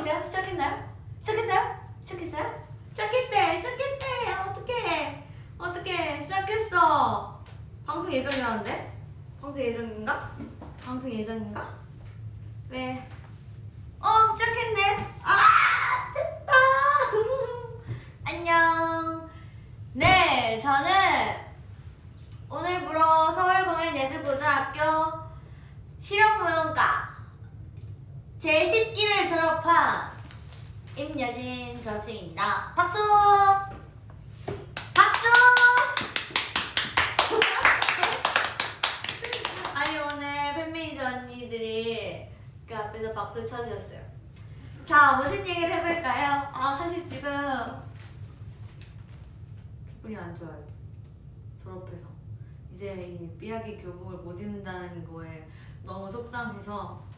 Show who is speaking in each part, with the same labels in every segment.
Speaker 1: 있어요? 시작했나요? 시작했어요? 시작했어요? 시작했대. 어떡해. 시작했어. 방송 예정이라는데? 방송 예정인가? 왜? 시작했네. 됐다. 안녕. 네, 저는 오늘부로 서울공연예술고등학교 실용무용과 제10기를 졸업한 임여진 졸업생입니다. 박수! 아니, 오늘 팬메이저 언니들이 그 앞에서 박수 쳐주셨어요. 자, 무슨 얘기를 해볼까요? 사실 지금 기분이 안 좋아요. 졸업해서 이제 이 삐약이 교복을 못 입는다는 거에 너무 속상해서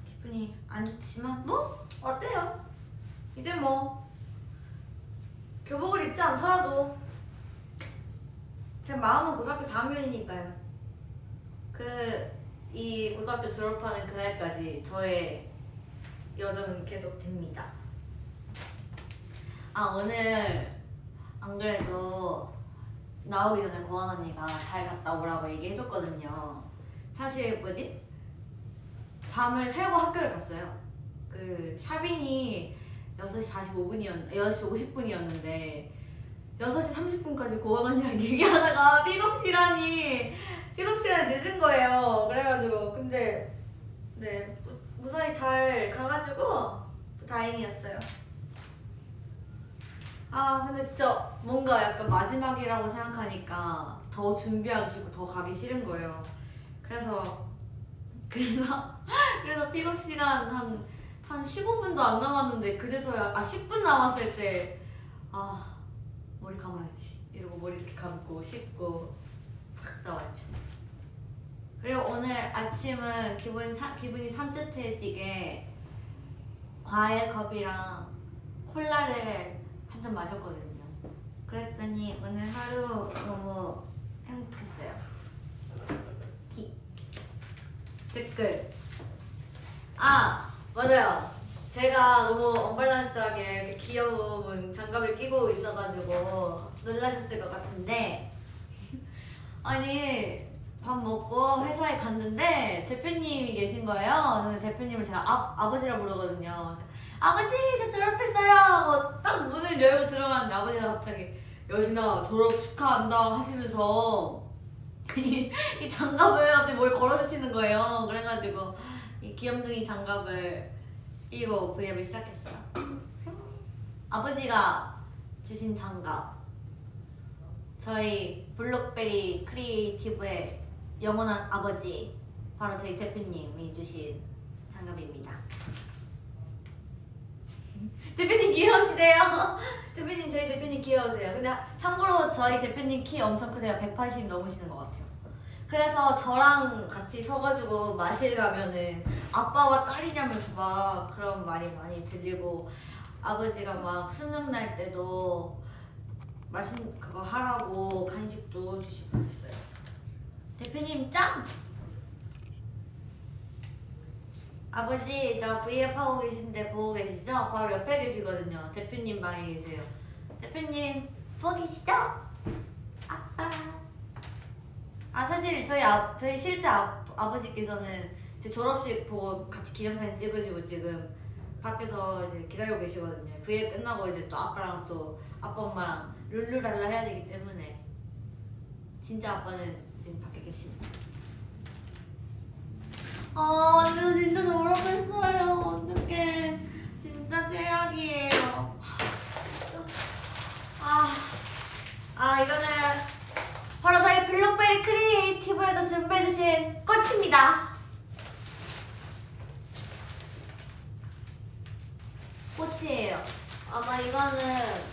Speaker 1: 기분이 안 좋지만 뭐 어때요? 이제 뭐 교복을 입지 않더라도 제 마음은 고등학교 4학년이니까요. 이 고등학교 졸업하는 그날까지 저의 여정은 계속됩니다. 오늘 안 그래도 나오기 전에 고원 언니가 잘 갔다 오라고 얘기해줬거든요. 사실 밤을 새고 학교를 갔어요. 샤빙이 6시 50분이었는데 6시 30분까지 고원 언니랑 얘기하다가 픽업 시간이 늦은 거예요. 그래가지고 근데 네 무사히 잘 가가지고 다행이었어요. 근데 진짜 뭔가 약간 마지막이라고 생각하니까 더 준비하기 싫고 더 가기 싫은 거예요. 그래서 픽업 시간 한 15분도 안 남았는데 그제서야 10분 남았을 때 머리 감아야지 이러고 머리 이렇게 감고 씻고 탁 나왔죠. 그리고 오늘 아침은 기분이 산뜻해지게 과일컵이랑 콜라를 한 잔 마셨거든요. 그랬더니 오늘 하루 너무 행복했어요. 댓글 맞아요. 제가 너무 언밸런스하게 이렇게 귀여운 장갑을 끼고 있어가지고 놀라셨을 것 같은데 아니 밥 먹고 회사에 갔는데 대표님이 계신 거예요. 저는 대표님을 제가 아버지라 부르거든요. 아버지 저 졸업했어요 하고 딱 문을 열고 들어갔는데 아버지가 갑자기 여진아 졸업 축하한다 하시면서 이 장갑을 갑자기 뭘 걸어주시는 거예요. 그래가지고 이 귀염둥이 장갑을 끼고 브이앱을 시작했어요. 아버지가 주신 장갑, 저희 블록베리 크리에이티브의 영원한 아버지 바로 저희 대표님이 주신 장갑입니다. 대표님 귀여우시대요. 저희 대표님 귀여우세요. 근데 참고로 저희 대표님 키 엄청 크세요. 180 넘으시는 것 같아요. 그래서 저랑 같이 서가지고 마실 가면은 아빠와 딸이냐면서 막 그런 말이 많이 들리고 아버지가 막 수능 날 때도 맛있는 그거 하라고 간식도 주시고 그랬어요. 대표님 짱! 아버지 저 브이앱 하고 계신데 보고 계시죠? 바로 옆에 계시거든요. 대표님 방에 계세요. 대표님 보고 계시죠? 아빠. 사실 저희 실제 아버지께서는 제 졸업식 보고 같이 기념사진 찍으시고 지금 밖에서 이제 기다리고 계시거든요. 브이앱 끝나고 이제 또 아빠랑 또 아빠 엄마랑 룰루랄라 해야 되기 때문에 진짜 아빠는 지금 밖에 계십니다. 완전 진짜 졸업했어요. 어떡해. 진짜 최악이에요. 이거는 바로 저희 블록베리 크리에이티브에서 준비해주신 꽃입니다. 꽃이에요. 아마 이거는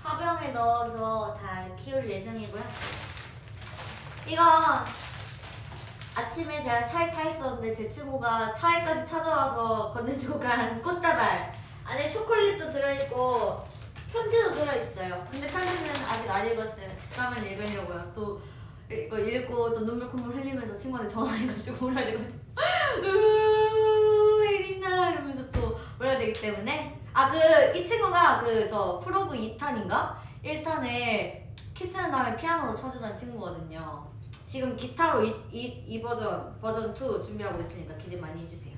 Speaker 1: 화병에 넣어서 잘 키울 예정이고요. 이거 아침에 제가 차에 타 있었는데 제 친구가 차에까지 찾아와서 건네주고 간 꽃다발. 안에 초콜릿도 들어있고 편지도 들어있어요. 근데 편지는 아직 안 읽었어요. 집 가면 읽으려고요. 또 이거 읽고 또 눈물 콧물 흘리면서 친구한테 전화해가지고 울어야 되거든요. 혜린아 때문에 이 친구가 저 프로그 2탄인가 1탄에 키스는 다음에 피아노로 쳐주던 친구거든요. 지금 기타로 이 버전 2 준비하고 있으니까 기대 많이 해주세요.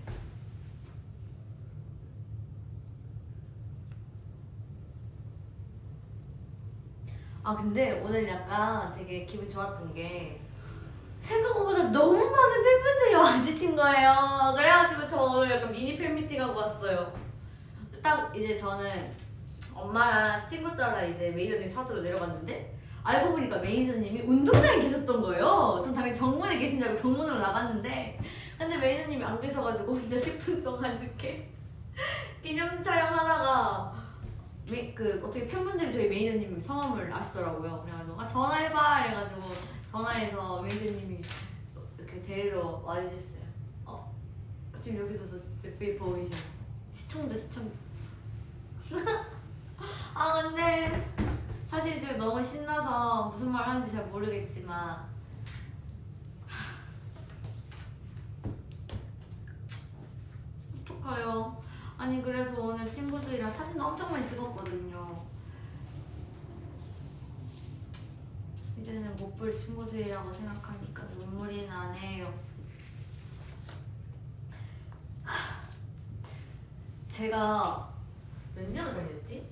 Speaker 1: 근데 오늘 약간 되게 기분 좋았던 게 생각보다 너무 많은 팬분들이 와주신 거예요. 그래가지고 저 오늘 약간 미니 팬미팅하고 왔어요. 딱 이제 저는 엄마랑 친구 따라 이제 매니저님 찾으러 내려갔는데 알고 보니까 매니저님이 운동장에 계셨던 거예요. 전 당연히 정문에 계신 줄 알고 정문으로 나갔는데 근데 매니저님이 안 계셔가지고 혼자 10분 동안 이렇게 기념 촬영하다가 어떻게 팬분들이 저희 매니저님 성함을 아시더라고요. 그래가지고 전화해봐 이래가지고 전화해서 매니저님이 이렇게 데리러 와주셨어요. 지금 여기서도 제 보이시죠? 시청자 근데 사실 지금 너무 신나서 무슨 말 하는지 잘 모르겠지만 어떡해요. 아니 그래서 오늘 친구들이랑 사진도 엄청 많이 찍었거든요. 이제는 못 볼 친구들이라고 생각하니까 눈물이 나네요. 제가 몇 년을 다녔지?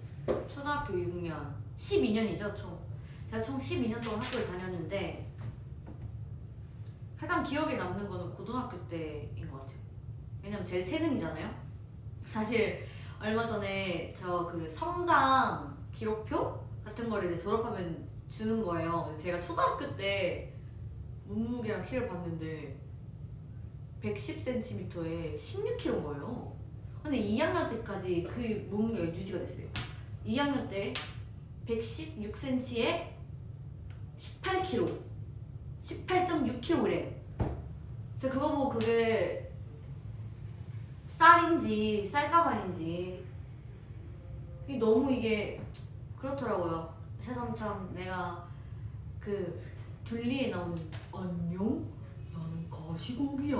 Speaker 1: 초등학교 6년 12년이죠 총. 제가 총 12년 동안 학교를 다녔는데 가장 기억에 남는 거는 고등학교 때인 것 같아요. 왜냐면 제일 최근이잖아요. 사실 얼마 전에 저 성장 기록표 같은 거를 이제 졸업하면 주는 거예요. 제가 초등학교 때 몸무게랑 키를 봤는데 110cm에 16kg인 거예요. 근데 2학년 때까지 그 몸무게가 유지가 됐어요. 2학년 때 116cm에 18kg, 18.6kg. 제가 그거 보고 그게 쌀인지 쌀가발인지 너무 이게 그렇더라고요. 새삼참 내가 둘리에 나오는 안녕? 나는 가시고기야.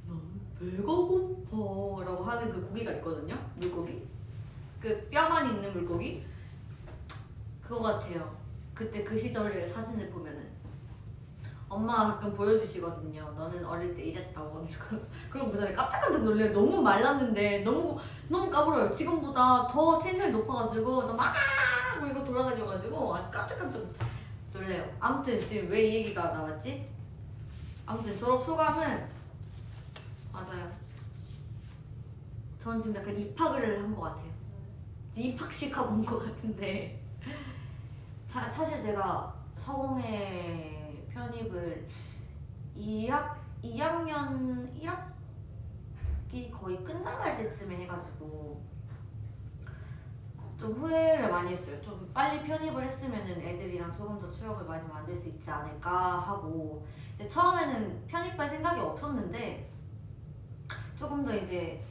Speaker 1: 나는 배가 고파 라고 하는 그 고기가 있거든요. 물고기. 뼈만 있는 물고기. 그거 같아요. 그때 그 시절의 사진을 보면은 엄마가 가끔 보여주시거든요. 너는 어릴 때 이랬다고. 그럼 그다음에 깜짝깜짝 놀래요. 너무 말랐는데 너무 까불어요. 지금보다 더 텐션이 높아가지고 막 이거 돌아다녀가지고 아주 깜짝깜짝 놀래요. 아무튼 지금 왜 이 얘기가 나왔지? 아무튼 졸업 소감은 맞아요. 전 지금 약간 입학을 한 것 같아요. 입학식 하고 온 것 같은데 사실 제가 서공에 편입을 2학년 1학기 거의 끝나갈 때쯤에 해가지고 좀 후회를 많이 했어요. 좀 빨리 편입을 했으면은 애들이랑 조금 더 추억을 많이 만들 수 있지 않을까 하고. 근데 처음에는 편입할 생각이 없었는데 조금 더 이제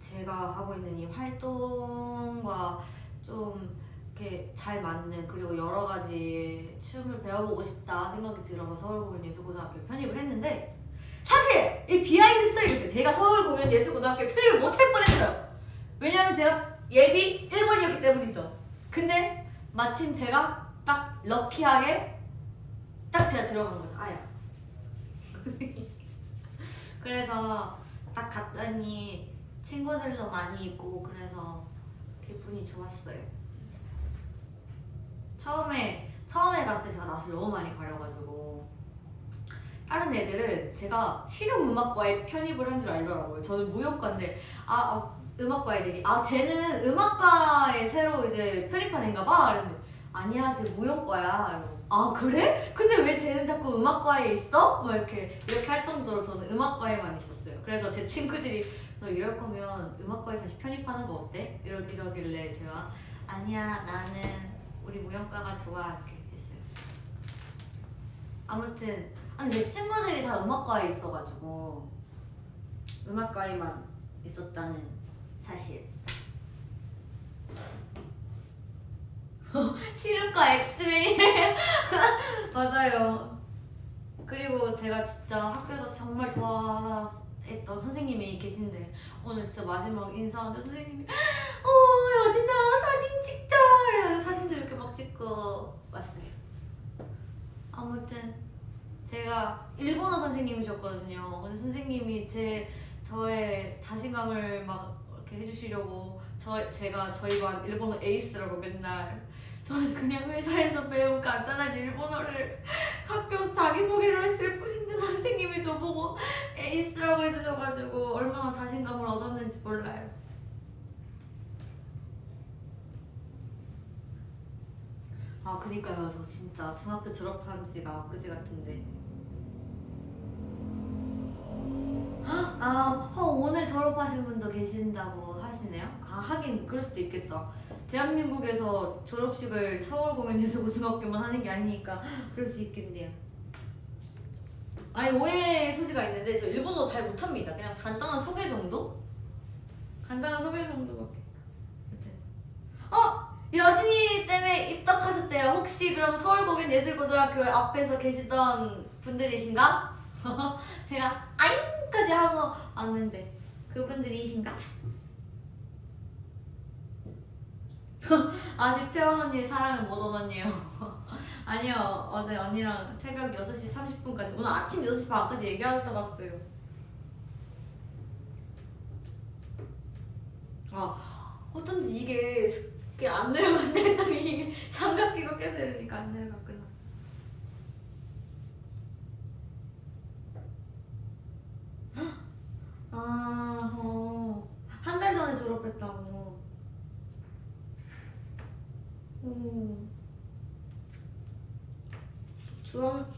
Speaker 1: 제가 하고 있는 이 활동과 좀 이렇게 잘 맞는, 그리고 여러 가지 춤을 배워보고 싶다 생각이 들어서 서울공연예술고등학교에 편입을 했는데, 사실 이 비하인드 스토리가 있어요. 제가 서울공연예술고등학교에 편입을 못할 뻔했어요. 왜냐면 제가 예비 1번이었기 때문이죠. 근데 마침 제가 딱 럭키하게 딱 제가 들어간 거죠. 아야. 그래서 딱 갔더니 친구들도 많이 있고 그래서 기분이 좋았어요. 처음에 갔을 때 제가 낯을 너무 많이 가려가지고 다른 애들은 제가 실용음악과에 편입을 한 줄 알더라고요. 저는 무용과인데 음악과 애들이 쟤는 음악과에 새로 이제 편입한 애인가 봐. 이랬는데 아니야, 쟤 무용과야. 이러고 그래? 근데 왜 쟤는 자꾸 음악과에 있어? 뭐 이렇게 할 정도로 저는 음악과에만 있었어요. 그래서 제 친구들이 너 이럴 거면 음악과에 다시 편입하는 거 어때? 이러길래 제가 아니야, 나는 우리 무용과가 좋아 이렇게 했어요. 아무튼 제 친구들이 다 음악과에 있어가지고 음악과에만 있었다는 사실. 실음과 엑스맨이에요. 맞아요. 그리고 제가 진짜 학교에서 정말 좋아했던 했던 선생님이 계신데 오늘 진짜 마지막 인사하는데 선생님이 여진아 사진 찍자 이래서 사진들 이렇게 막 찍고 왔어요. 아무튼 제가 일본어 선생님이셨거든요. 근데 선생님이 저의 자신감을 막 이렇게 해주시려고 제가 저희 반 일본어 에이스라고 맨날 저는 그냥 회사에서 배운 간단한 일본어를 학교 자기소개로 했을 뿐인데 선생님이 저보고 에이스라고 해주셔가지고 얼마나 자신감을 얻었는지 몰라요. 아 그니까요. 저 진짜 중학교 졸업한 지가 엊그제 같은데 오늘 졸업하신 분도 계신다고 하시네요? 하긴 그럴 수도 있겠다. 대한민국에서 졸업식을 서울공연예술고등학교만 하는 게 아니니까 그럴 수 있겠네요. 아니 오해의 소지가 있는데 저 일본어 잘 못합니다. 그냥 간단한 소개 정도? 간단한 소개 정도밖에. 여진이 때문에 입덕하셨대요. 혹시 그럼 서울공연예술고등학교 앞에서 계시던 분들이신가? 제가 아잉까지 하고 왔는데 그분들이신가? 아직 채원 언니 사랑을 못 얻었네요. 아니요, 어제 언니랑 새벽 6시 30분까지 오늘 아침 6시 반까지 얘기하다 봤어요. 어쩐지 이게 안 내려간다 했더니 이게 장갑 끼고 계속 이러니까 안 내려갔구나. 한 달 전에 졸업했다고.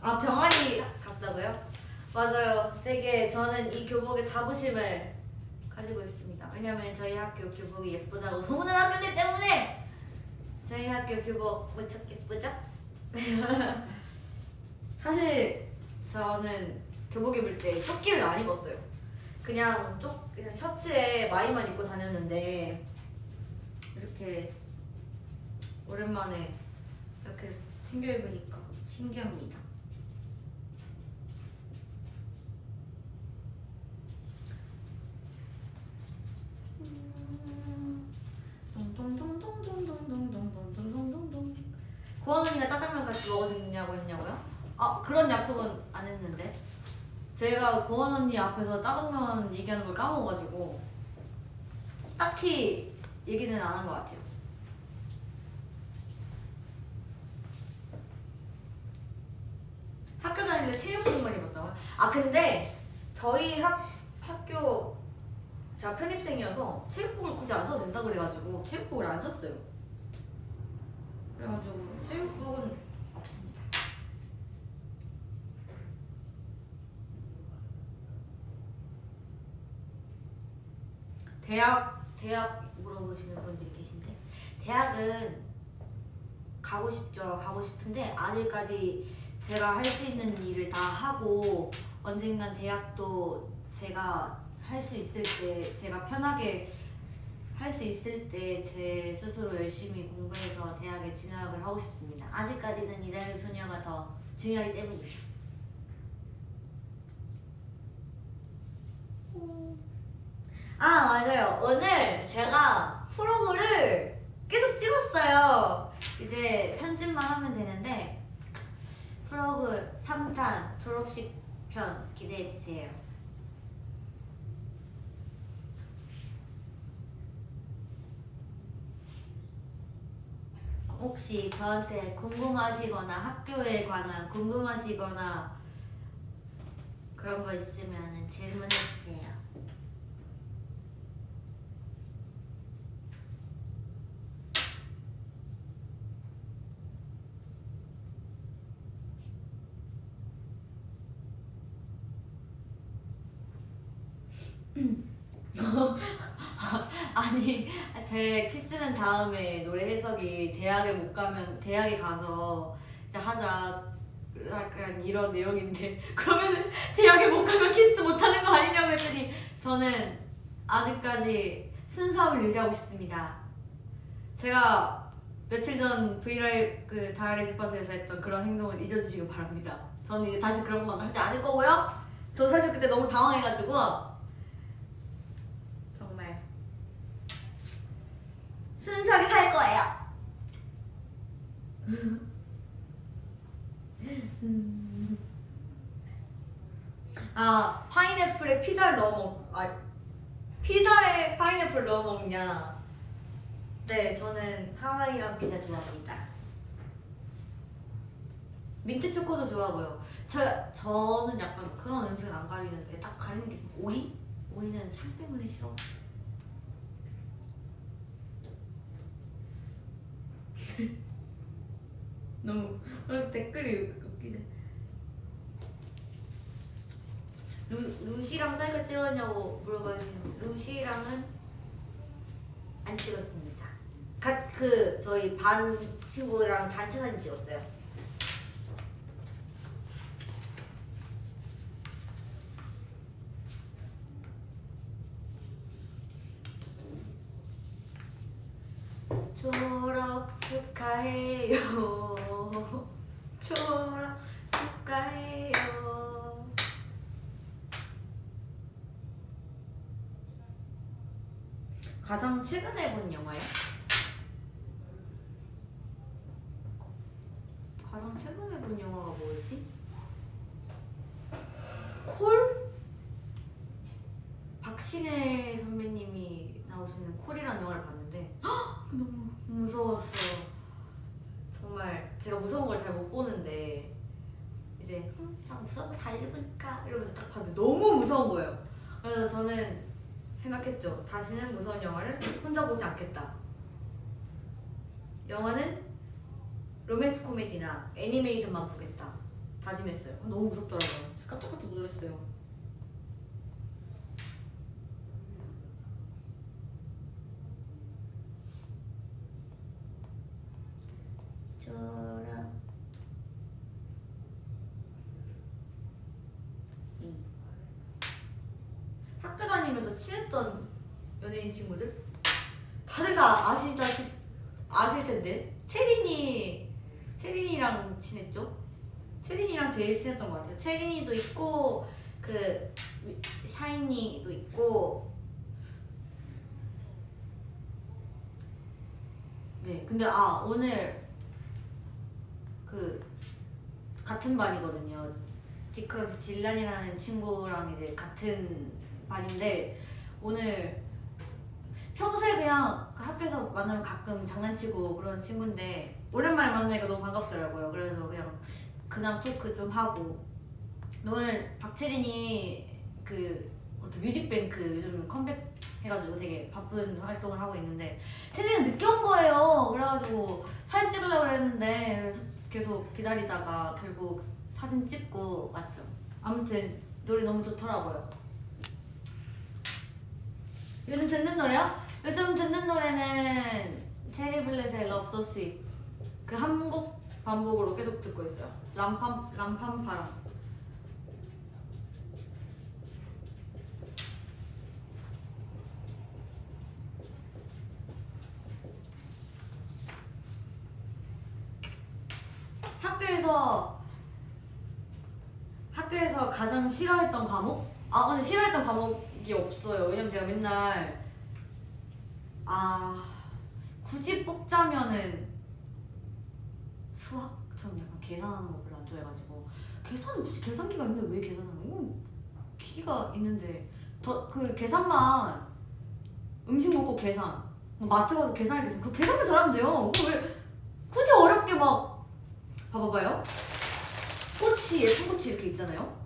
Speaker 1: 병아리 갔다고요? 맞아요. 되게 저는 이 교복에 자부심을 가지고 있습니다. 왜냐면 저희 학교 교복이 예쁘다고 소문을 났기 때문에 저희 학교 교복 무척 예쁘죠? 사실 저는 교복 입을 때 조끼를 안 입었어요. 그냥 셔츠에 마이만 입고 다녔는데 이렇게 오랜만에 이렇게 챙겨 입으니까 신기합니다. 고원 언니가 짜장면 같이 먹어주냐고 했냐고요? 그런 약속은 안 했는데 제가 고원 언니 앞에서 짜장면 얘기하는 걸 까먹어가지고 딱히 얘기는 안 한 것 같아요. 학교 다닐 때 체육복만 입었다고요? 근데 저희 학교 제가 편입생이어서 체육복을 굳이 안 써도 된다 그래가지고 체육복을 안 썼어요. 그래가지고 체육복은 없습니다. 대학 물어보시는 분들이 계신데 대학은 가고 싶죠. 가고 싶은데 아직까지 제가 할 수 있는 일을 다 하고 언젠간 대학도 제가 할 수 있을 때 제가 편하게 할 수 있을 때 제 스스로 열심히 공부해서 대학에 진학을 하고 싶습니다. 아직까지는 이달의 소녀가 더 중요하기 때문이죠. 맞아요. 오늘 제가 프로그를 계속 찍었어요. 이제 편집만 하면 되는데 프로그 3탄 졸업식 편 기대해주세요. 혹시 저한테 궁금하시거나 학교에 관한 궁금하시거나 그런 거 있으면 질문해주세요. 아니 제 키스는 다음에 노래 해석이 대학에 못 가면 대학에 가서 이제 하자 약간 이런 내용인데 그러면 대학에 못 가면 키스 못 하는 거 아니냐고 했더니 저는 아직까지 순수함을 유지하고 싶습니다. 제가 며칠 전 브이라이브 다이아리 주파수에서 했던 그런 행동을 잊어주시기 바랍니다. 저는 이제 다시 그런 건 하지 않을 거고요. 저 사실 그때 너무 당황해가지고 거예요. 아, 파인애플에 피자를 피자에 파인애플 넣어 먹냐? 네, 저는 하와이안 피자 좋아합니다. 민트 초코도 좋아하고요. 저는 약간 그런 음식은 안 가리는데 딱 가리는 게 있으면 오이? 오이는 향 때문에 싫어. 너무 댓글이 웃기네. 루시랑 사이가 찍었냐고 물어봐주시는 루시랑은 안 찍었습니다. 저희 반 친구랑 단체 사진 찍었어요. 졸업 축하해요. 졸업 축하해요. 가장 최근에 본 영화요? 가장 최근에 본 영화가 뭐였지? 콜? 박신혜 선배님이 나오시는 콜이라는 영화를 봤는데 너무 무서웠어요. 정말 제가 무서운 걸 잘 못 보는데 이제 난 무서운 거 잘 입으니까 이러면서 딱 봤는데 너무 무서운 거예요. 그래서 저는 생각했죠. 다시는 무서운 영화를 혼자 보지 않겠다. 영화는 로맨스 코미디나 애니메이션만 보겠다 다짐했어요. 너무 무섭더라고요. 깜짝깜짝 놀랐어요. 졸업 학교 다니면서 친했던 연예인 친구들 다들 다 아실 텐데 체린이랑 친했죠? 체린이랑 제일 친했던 것 같아요. 체린이도 있고 그 샤이니도 있고. 네, 근데 오늘 그 같은 반이거든요. 디크런치 딜란이라는 친구랑 이제 같은 반인데 오늘 평소에 그냥 학교에서 만나면 가끔 장난치고 그런 친구인데 오랜만에 만나니까 너무 반갑더라고요. 그래서 그냥 근황 토크 좀 하고. 오늘 박채린이 그 뮤직뱅크 요즘 컴백 해가지고 되게 바쁜 활동을 하고 있는데 채린이는 늦게 온 거예요. 그래가지고 사진 찍으려고 그랬는데 계속 기다리다가 결국 사진 찍고 왔죠. 아무튼 노래 너무 좋더라고요. 요즘 듣는 노래요? 요즘 듣는 노래는 체리블렛의 Love So Sweet 그 한 곡 반복으로 계속 듣고 있어요. 람팜파람. 학교에서 가장 싫어했던 과목? 근데 싫어했던 과목이 없어요. 왜냐면 제가 맨날 굳이 뽑자면은 수학? 전 약간 계산하는 거 별로 안 좋아해가지고 계산은 굳이 계산기가 있는데 왜 계산하는 거? 키가 있는데 그 계산만 음식 먹고 계산 마트 가서 계산할 게 있으면 그 계산만 잘하면 돼요. 왜 굳이 어렵게 막 봐봐요. 꼬치, 예쁜 꼬치 이렇게 있잖아요.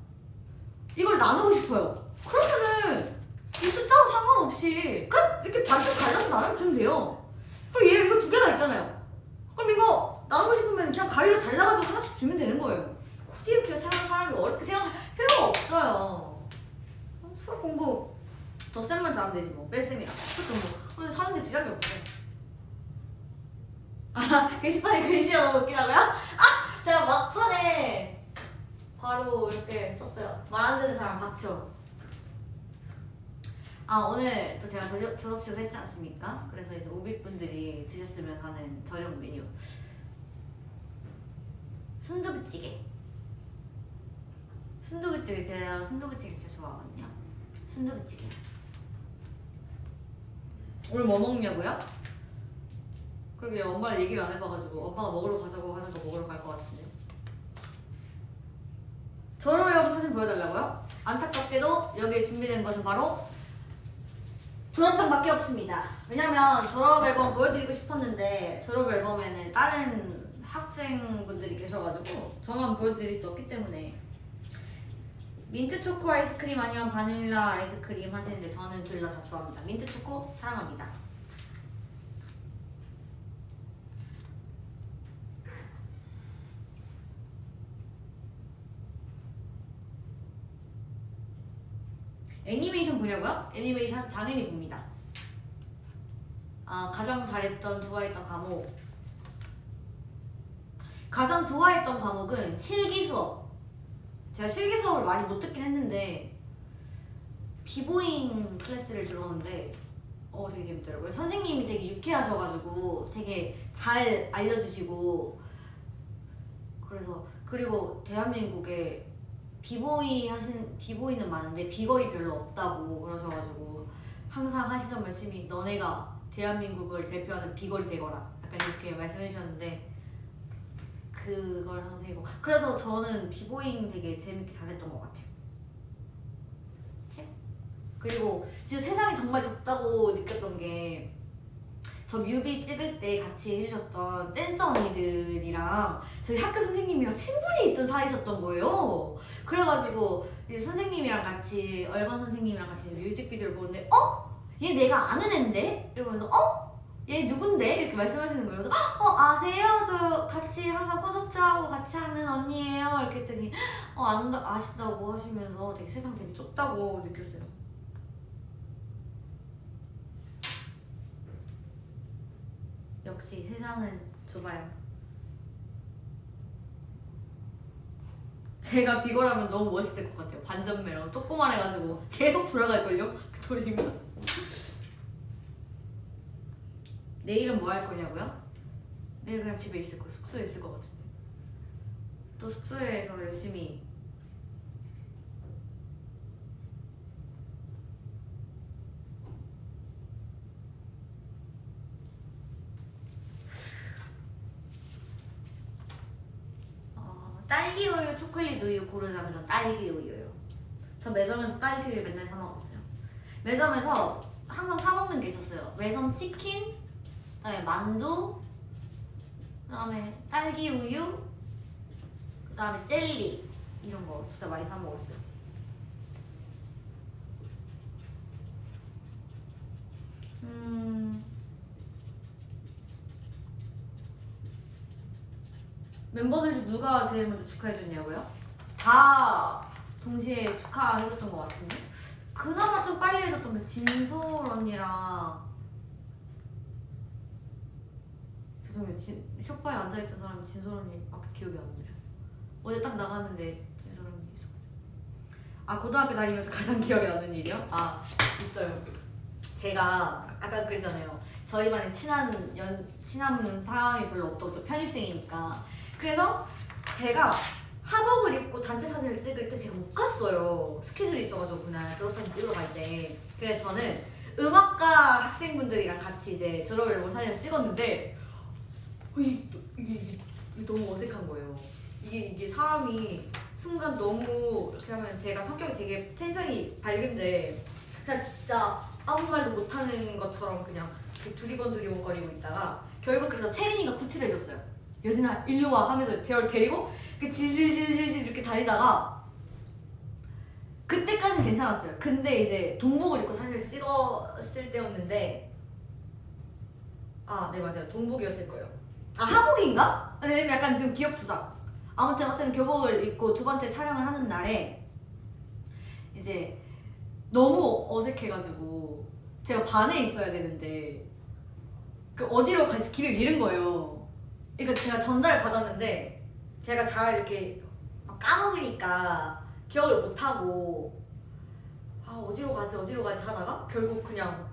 Speaker 1: 이걸 나누고 싶어요. 그러면은 이 숫자와 상관없이 그냥 이렇게 반씩 갈라서 나눠주면 돼요. 그리고 이거 두 개가 있잖아요. 그럼 이거 나누고 싶으면 그냥 가위로 잘라가지고 하나씩 주면 되는 거예요. 굳이 이렇게 사람이 어렵게 생각할 필요가 없어요. 수학 공부 더 쌤만 잘하면 되지 뭐. 뺄셈이랑 수학 공부. 근데 사는데 지장이 없어요. 게시판에 글씨가 너무 웃기다고요? 제가 막판에 바로 이렇게 썼어요. 말 안 듣는 사람 박쳐. 오늘 또 제가 졸업식을 했지 않습니까? 그래서 이제 오빅분들이 드셨으면 하는 저녁 메뉴 순두부찌개. 제가 순두부찌개 진짜 좋아하거든요. 순두부찌개. 오늘 뭐 먹냐고요? 그러게 엄마랑 얘기를 안 해봐가지고 엄마가 먹으러 가자고 하면 더 먹으러 갈 것 같은데. 졸업 앨범 사진 보여달라고요? 안타깝게도 여기에 준비된 것은 바로 졸업장밖에 없습니다. 왜냐면 졸업 앨범 보여드리고 싶었는데 졸업 앨범에는 다른 학생분들이 계셔가지고 저만 보여드릴 수 없기 때문에. 민트 초코 아이스크림 아니면 바닐라 아이스크림 하시는데 저는 둘 다 좋아합니다. 민트 초코 사랑합니다. 애니메이션 보냐고요? 애니메이션 당연히 봅니다. 아, 가장 잘했던 좋아했던 과목. 가장 좋아했던 과목은 실기 수업. 제가 실기 수업을 많이 못 듣긴 했는데 비보잉 클래스를 들었는데 되게 재밌더라고요. 선생님이 되게 유쾌하셔가지고 되게 잘 알려주시고, 그래서 그리고 대한민국에 비보이는 많은데 비거리 별로 없다고 그러셔가지고 항상 하시던 말씀이 너네가 대한민국을 대표하는 비거리 되거라, 약간 이렇게 말씀해 주셨는데 그걸 항상 생각하고, 그래서 저는 비보잉 되게 재밌게 잘했던 것 같아요. 그리고 진짜 세상이 정말 좁다고 느꼈던 게, 저 뮤비 찍을 때 같이 해주셨던 댄서 언니들이랑 저희 학교 선생님이랑 친분이 있던 사이셨던 거예요. 그래가지고 이제 선생님이랑 같이, 얼반 선생님이랑 같이 뮤직비디오를 보는데 얘 내가 아는 앤데? 이러면서 얘 누군데? 이렇게 말씀하시는 거예요. 그래서 아세요? 저 같이 항상 콘서트하고 같이 하는 언니예요. 이렇게 했더니 아시다고 하시면서 되게 세상 되게 좁다고 느꼈어요. 역시 세상은 좁아요. 제가 비거라면 너무 멋있을 것 같아요. 반전매로 조그만해가지고 계속 돌아갈걸요? 돌리면. 내일은 뭐 할 거냐고요? 내일 그냥 집에 있을 거, 숙소에 있을 것 같은데. 또 숙소에서 열심히 딸기 우유, 초콜릿 우유 고르자면 전 딸기 우유요. 저 매점에서 딸기 우유 맨날 사 먹었어요. 매점에서 항상 사 먹는 게 있었어요. 매점 치킨, 그다음에 만두, 그다음에 딸기 우유, 그다음에 젤리, 이런 거 진짜 많이 사 먹었어요. 멤버들 중 누가 제일 먼저 축하해줬냐고요? 다 동시에 축하해줬던 것 같은데? 그나마 좀 빨리 해줬던 게 진솔 언니랑, 죄송해요, 쇼파에 앉아있던 사람이 진솔 언니밖에 기억이 안 나요. 어제 딱 나갔는데 진솔 언니 있어. 고등학교 다니면서 가장 기억에 남는 일이요? 있어요. 제가 아까 그랬잖아요. 저희 반에 친한 사람이 별로 없다고, 편입생이니까. 그래서 제가 하복을 입고 단체 사진을 찍을 때 제가 못 갔어요. 스케줄이 있어가지고 그날 졸업사진 찍으러 갈 때. 그래서 저는 음악과 학생분들이랑 같이 이제 졸업 앨범 사진을 찍었는데 이게 너무 어색한 거예요. 이게 사람이 순간 너무 이렇게 하면, 제가 성격이 되게 텐션이 밝은데 그냥 진짜 아무 말도 못하는 것처럼 그냥 이렇게 두리번두리번거리고 있다가 결국 그래서 채린이가 구치를 해줬어요. 여진아 일로 와 하면서 제가 데리고 질질질질 이렇게 다니다가, 그때까지는 괜찮았어요. 근데 이제 동복을 입고 사진을 찍었을 때였는데, 네 맞아요, 동복이었을 거예요. 하복인가? 근데 약간 지금 기억 투작. 아무튼 교복을 입고 두 번째 촬영을 하는 날에 이제 너무 어색해가지고 제가 반에 있어야 되는데 어디로 갈지 길을 잃은 거예요. 그러니까 제가 전달을 받았는데 제가 잘 이렇게 까먹으니까 기억을 못하고 어디로 가지 하다가 결국 그냥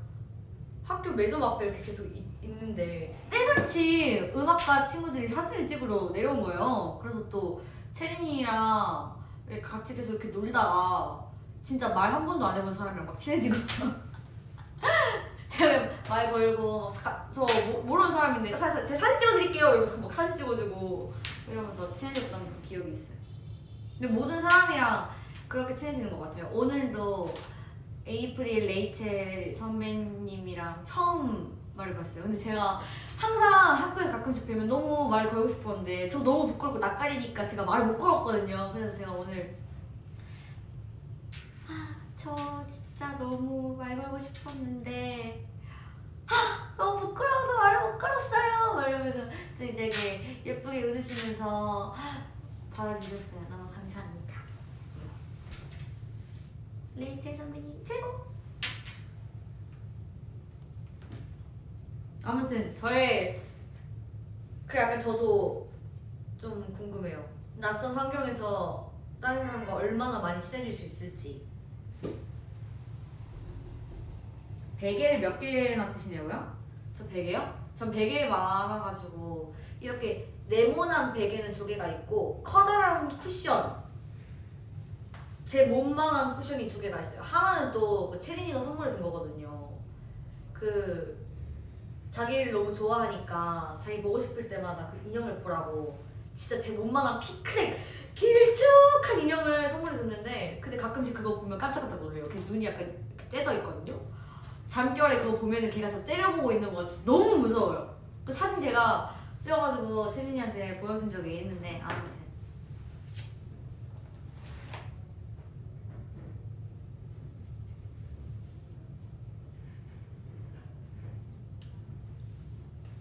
Speaker 1: 학교 매점 앞에 이렇게 계속 있는데 때마침 음악과 친구들이 사진을 찍으러 내려온 거예요. 그래서 또 채린이랑 같이 계속 이렇게 놀다가 진짜 말 한 번도 안 해본 사람이랑 막 친해지고 제가 말 걸고 저 모르는 사람인데 사실 제 사진 찍어드릴게요 이러면서 막 사진 찍어주고 이러면서 친해졌던 그 기억이 있어요. 근데 모든 사람이랑 그렇게 친해지는 것 같아요. 오늘도 에이프릴 레이첼 선배님이랑 처음 말을 걸었어요. 근데 제가 항상 학교에서 가끔씩 뵈면 너무 말을 걸고 싶었는데 저 너무 부끄럽고 낯가리니까 제가 말을 못 걸었거든요. 그래서 제가 오늘 저 진짜 너무 말 걸고 싶었는데 너무 부끄러워서 말을 못 걸었어요. 막 이러면서 되게 예쁘게 웃으시면서 받아주셨어요. 너무 감사합니다. 레이첼 선배님 최고! 아무튼 약간 저도 좀 궁금해요. 낯선 환경에서 다른 사람과 얼마나 많이 친해질 수 있을지. 베개를 몇 개나 쓰시냐고요? 저 베개요? 전 베개 많아가지고 이렇게 네모난 베개는 2개가 있고 커다란 쿠션 제 몸만한 쿠션이 2개가 있어요. 하나는 또 채린이가 선물해 준 거거든요. 자기를 너무 좋아하니까 자기 보고 싶을 때마다 그 인형을 보라고 진짜 제 몸만한 핑크색 길쭉한 인형을 선물해 줬는데 근데 가끔씩 그거 보면 깜짝깜짝 놀래요. 걔 눈이 약간 이렇게 째져 있거든요. 잠결에 그거 보면은 걔가 저 때려보고 있는 거 진짜 너무 무서워요. 그 사진 제가 찍어가지고 채린이한테 보여준 적이 있는데 아무튼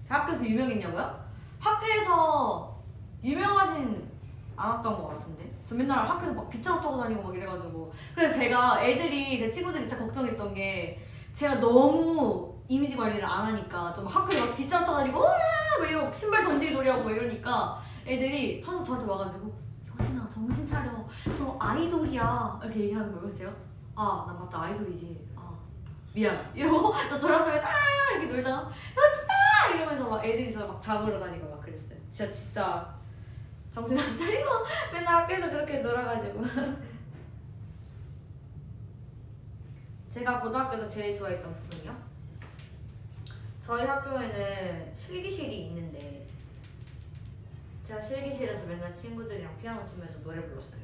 Speaker 1: 학교에서 유명했냐고요? 학교에서 유명하진 않았던 것 같은데 저 맨날 학교에서 막 빗자루 타고 다니고 막 이래가지고 그래서 제 친구들이 진짜 걱정했던 게 제가 너무 이미지 관리를 안 하니까 좀 학교에 막 빗자루 타고 다니고 우와 막 이러고 신발 던지기 놀이하고 막 이러니까 애들이 항상 저한테 와가지고 여진아 정신 차려 너 아이돌이야 이렇게 얘기하는 거예요. 제가 나 맞다 아이돌이지 미안 이러고 너 돌아서면 이렇게 놀다가 여진아 이러면서 막 애들이 저 막 잡으러 다니고 막 그랬어요. 진짜 정신 안 차리고 맨날 학교에서 그렇게 놀아가지고 제가 고등학교에서 제일 좋아했던 부분이요? 저희 학교에는 실기실이 있는데 제가 실기실에서 맨날 친구들이랑 피아노 치면서 노래 불렀어요.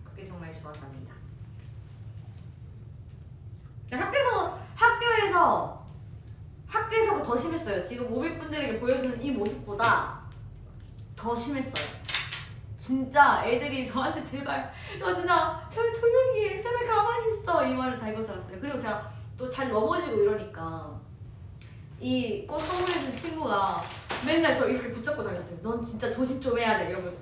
Speaker 1: 그게 정말 좋았답니다. 학교에서가 더 심했어요. 지금 오빛분들에게 보여주는 이 모습보다 더 심했어요. 진짜 애들이 저한테 제발 여진아 제발 조용히 해 제발 가만히 있어 이 말을 달고 살았어요. 그리고 제가 또 잘 넘어지고 이러니까 이 꽃 선물해준 친구가 맨날 저 이렇게 붙잡고 다녔어요. 넌 진짜 조심 좀 해야 돼 이러면서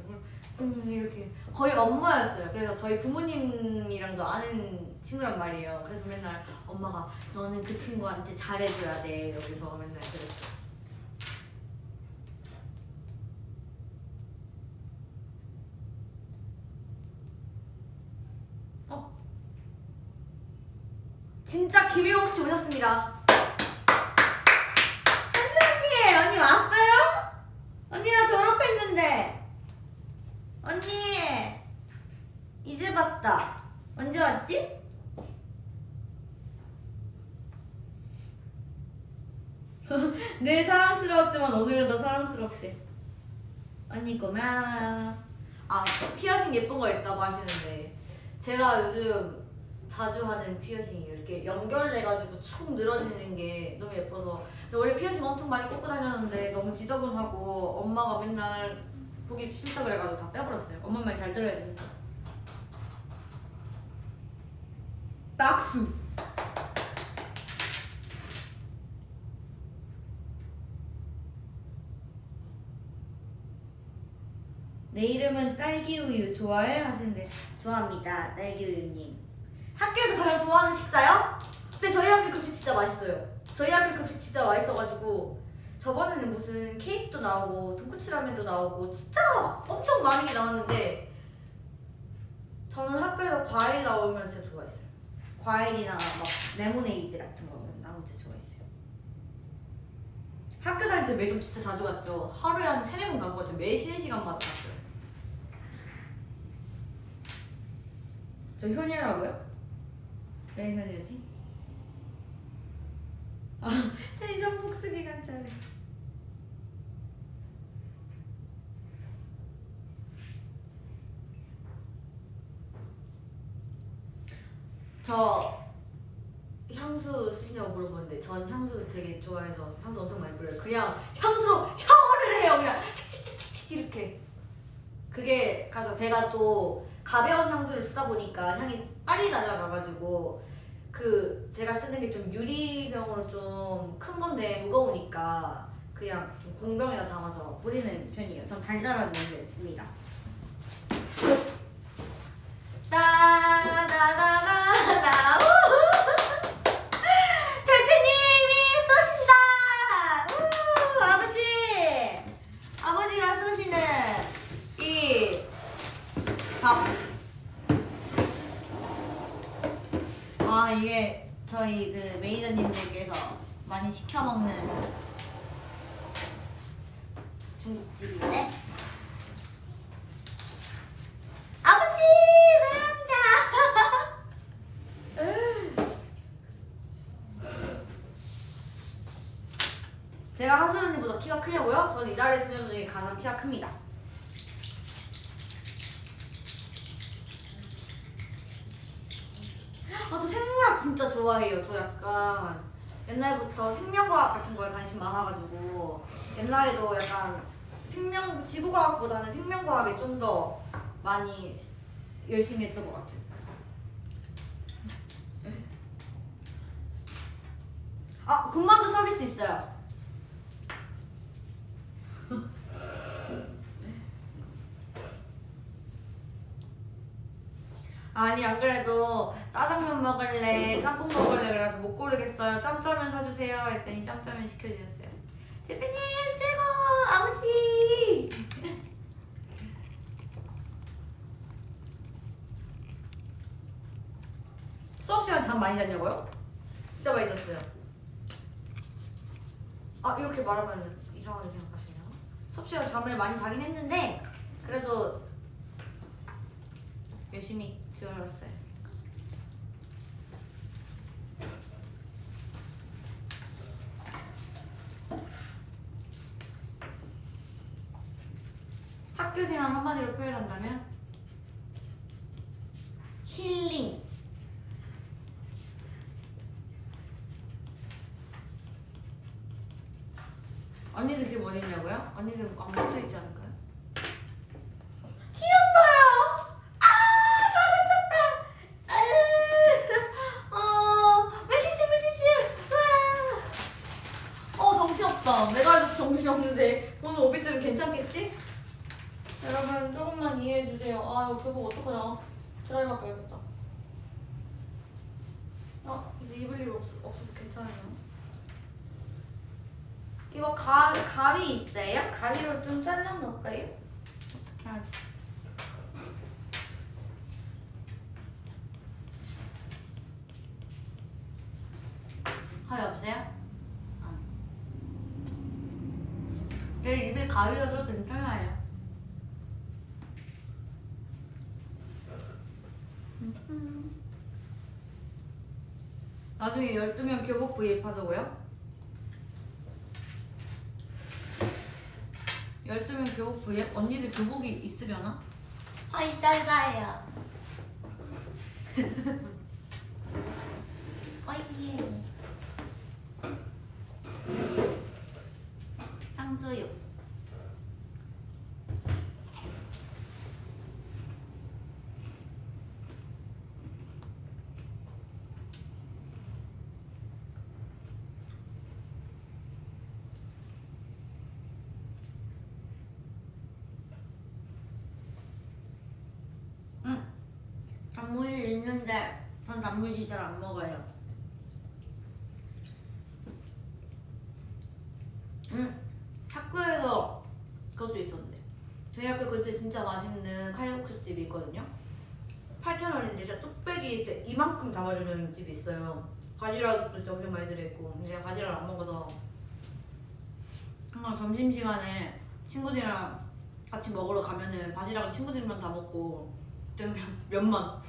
Speaker 1: 이렇게 거의 엄마였어요. 그래서 저희 부모님이랑도 아는 친구란 말이에요. 그래서 맨날 엄마가 너는 그 친구한테 잘해줘야 돼 여기서 맨날 그랬어요. 진짜 김혜영 씨 오셨습니다. 현진 언니 왔어요? 언니랑 졸업했는데. 언니 이제 봤다. 언제 왔지? 늘 사랑스러웠지만 오늘은 더 사랑스럽대. 언니 고마워. 피어싱 예쁜 거 있다고 하시는데 제가 요즘 자주 하는 피어싱이에요. 이렇게 연결돼가지고 축 늘어지는 게 너무 예뻐서. 원래 피어싱 엄청 많이 꽂고 다녔는데 너무 지저분하고 엄마가 맨날 보기 싫다 그래가지고 다 빼버렸어요. 엄마 말 잘 들어야 되니까. 박수! 내 이름은 딸기우유 좋아해? 하시는데 좋아합니다. 딸기우유님. 학교에서 가장 좋아하는 식사요? 근데 저희 학교 급식 진짜 맛있어요. 저희 학교 급식 진짜 맛있어가지고 저번에는 무슨 케이크도 나오고 돈코츠 라면도 나오고 진짜 엄청 많은 게 나왔는데 저는 학교에서 과일 나오면 진짜 좋아했어요. 과일이나 막 레모네이드 같은 거 나오면 진짜 좋아했어요. 학교 다닐 때 매점 진짜 자주 갔죠. 하루에 한 3-4번 간 것 같아요. 매 쉬는 시간마다 갔어요. 저 현이라고요? 왜 현이지? 복수기간 차례. 저 향수 쓰시냐고 물어보는데 전 향수 되게 좋아해서 향수 엄청 많이 뿌려요. 그냥 향수로 샤워를 해요. 그냥 칙칙칙칙 이렇게. 그게 가장 제가 또 가벼운 향수를 쓰다 보니까 향이 빨리 날아가가지고 그 제가 쓰는 게 좀 유리병으로 좀 큰 건데 무거우니까 그냥 좀 공병에다 담아서 뿌리는 편이에요. 전 달달한 냄새 있습니다. 따다다다다 대표님이 쏘신다. 아버지가 쏘시는 이 밥. 아 이게 저희 그 매니저님들께서 많이 시켜 먹는 중국집인데. 아버지 사랑합니다. 제가 하슬 언니보다 키가 크냐고요? 저는 이달의 소년 중에 가장 키가 큽니다. 아, 저 생물학 진짜 좋아해요. 저 약간 옛날부터 생명과학 같은 거에 관심 많아가지고 옛날에도 약간 지구과학보다는 생명과학에 좀 더 많이 열심히 했던 것 같아요. 아, 군만두 서비스 있어요. 아니 안 그래도 짜장면 먹을래 짬뽕 먹을래 그래서 못 고르겠어요. 짬짜면 사주세요 했더니 짬짜면 시켜주셨어요. 대표님 최고 아버지. 수업 시간 잠 많이 잤냐고요? 진짜 많이 잤어요. 아 이렇게 말하면 이상하게 생각하시나요? 수업 시간 잠을 많이 자긴 했는데 그래도 열심히 들었어요. 학교 생활 한마디로 표현한다면 힐링. 언니들 지금 어디 있냐고요? 언니들 안 멈춰 있지 않을까요? 튀었어요! 아! 사고 쳤다! 물티슈! 정신없다. 내가 해도 정신없는데 오늘 오비들은 괜찮겠지? 여러분 조금만 이해해주세요. 아 이거 교복 어떡하냐. 드라이 바꿔야겠다. 이제 입을 일 없어서 괜찮아요. 이거 가위 있어요? 가위로 좀 잘라 놓을까요? 어떻게 하지? 가위 없어요? 내 입에 가위여서 괜찮아요. 나중에 12명 교복 브이앱 하자고요? 12명 교복 브이앱? 언니들 교복이 있으려나? 하이 짧아요. 어이 탕수육. 단무지 있는데 전 단무지 잘 안 먹어요. 학교에서 그것도 있었는데 저희 학교 그때 진짜 맛있는 칼국수집이 있거든요. 8,000원인데 진짜 뚝배기 진짜 이만큼 담아주는 집이 있어요. 바지락도 진짜 엄청 많이 들어있고 근데 제가 바지락을 안 먹어서 항상 점심시간에 친구들이랑 같이 먹으러 가면은 바지락은 친구들만 다 먹고 그때는 면만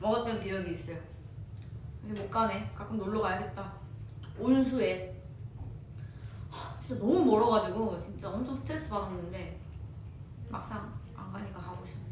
Speaker 1: 먹었던 기억이 있어요. 이제 못 가네. 가끔 놀러 가야겠다. 온수에. 진짜 너무 멀어가지고 진짜 엄청 스트레스 받았는데 막상 안 가니까 가고 싶네.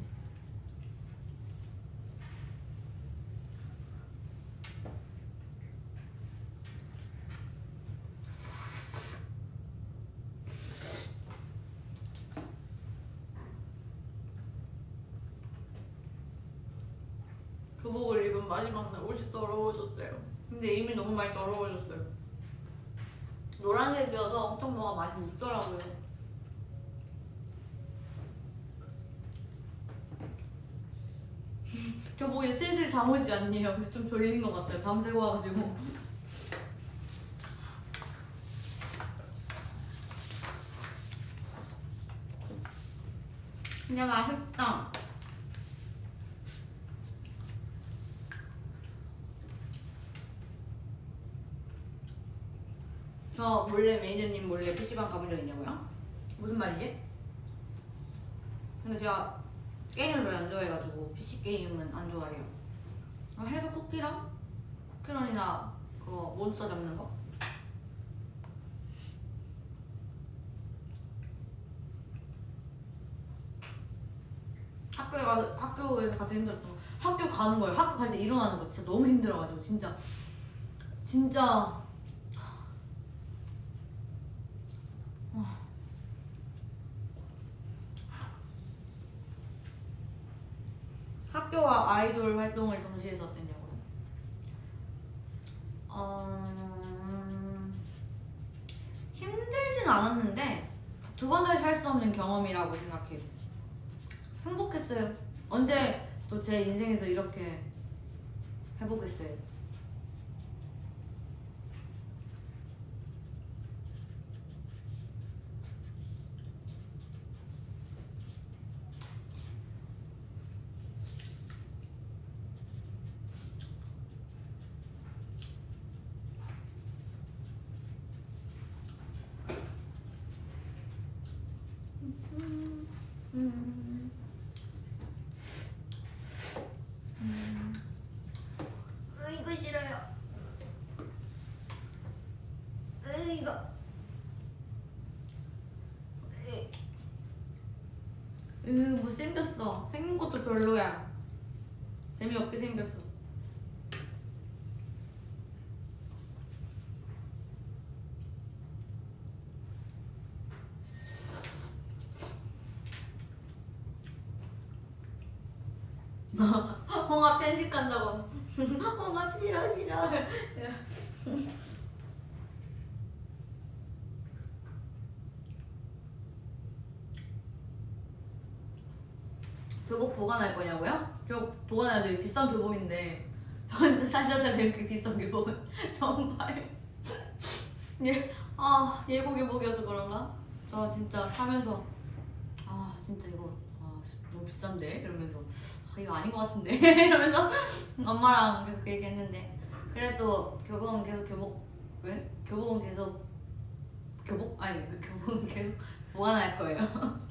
Speaker 1: 교복을 입은 마지막 날 옷이 더러워졌대요. 근데 이미 너무 많이 더러워졌어요. 노란색이어서 엄청 뭐가 많이 묻더라고요. 교복이 슬슬 잠오지 않네요. 근데 좀 졸린 것 같아요. 밤새고 와가지고. 근데 맛있다. 저 몰래 매니저님 몰래 PC방 가본 적 있냐고요? 무슨 말이지? 근데 제가 게임을 별로 안 좋아해가지고 PC 게임은 안 좋아해요. 해도 쿠키런이나 그거 몬스터 잡는 거? 학교에서 가장 힘들었던 거. 학교 가는 거예요. 학교 갈 때 일어나는 거 진짜 너무 힘들어가지고 진짜 학교와 아이돌 활동을 동시에 했었냐고요? 힘들진 않았는데 두 번 다시 할 수 없는 경험이라고 생각해요. 행복했어요. 언제 또 제 인생에서 이렇게 해보겠어요. 이거 싫어요. 이거. 못생겼어. 생긴 것도 별로야. 재미없게 생겼어. 홍합 편식한다고. 홍합 싫어. 교복 보관할 거냐고요? 교복 보관해야죠. 비싼 교복인데 저한테 살려서 이렇게 비싼 교복은 처음 봐요. 예고 교복이어서 그런가? 저 진짜 사면서 진짜 이거 너무 비싼데? 이러면서 이거 아닌 것 같은데? 이러면서 엄마랑 계속 그 얘기했는데 그래도 교복은 계속 교복은 계속 보관할 거예요.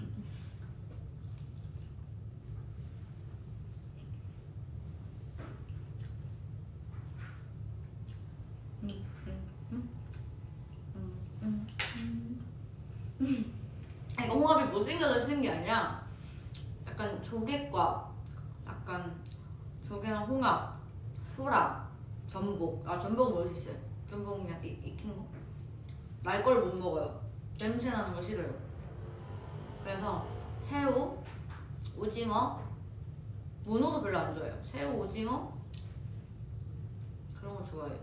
Speaker 1: 이거 홍합이 못생겨서 싫은 게 아니라 약간 조개과 약간 조개나 홍합, 소라, 전복. 전복은 먹을 수 있어요. 전복은 그냥 익힌 거. 날 걸 못 먹어요. 냄새 나는 거 싫어요. 그래서 새우, 오징어, 문어도 별로 안 좋아해요. 새우, 오징어 그런 거 좋아해요.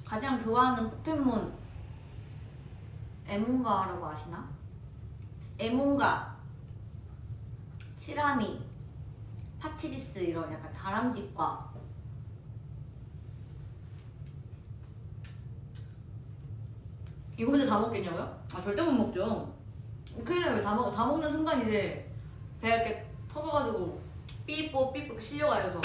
Speaker 1: 가장 좋아하는 포켓몬 에몬가라고 아시나? 에몬가, 치라미, 파치리스 이런 약간 다람쥐과. 이거 혼자 다 먹겠냐고요? 절대 못 먹죠. 큰일 나요. 다 먹는 순간 이제 배가 이렇게 터져가지고 삐뽀 이렇게 실려가요. 저.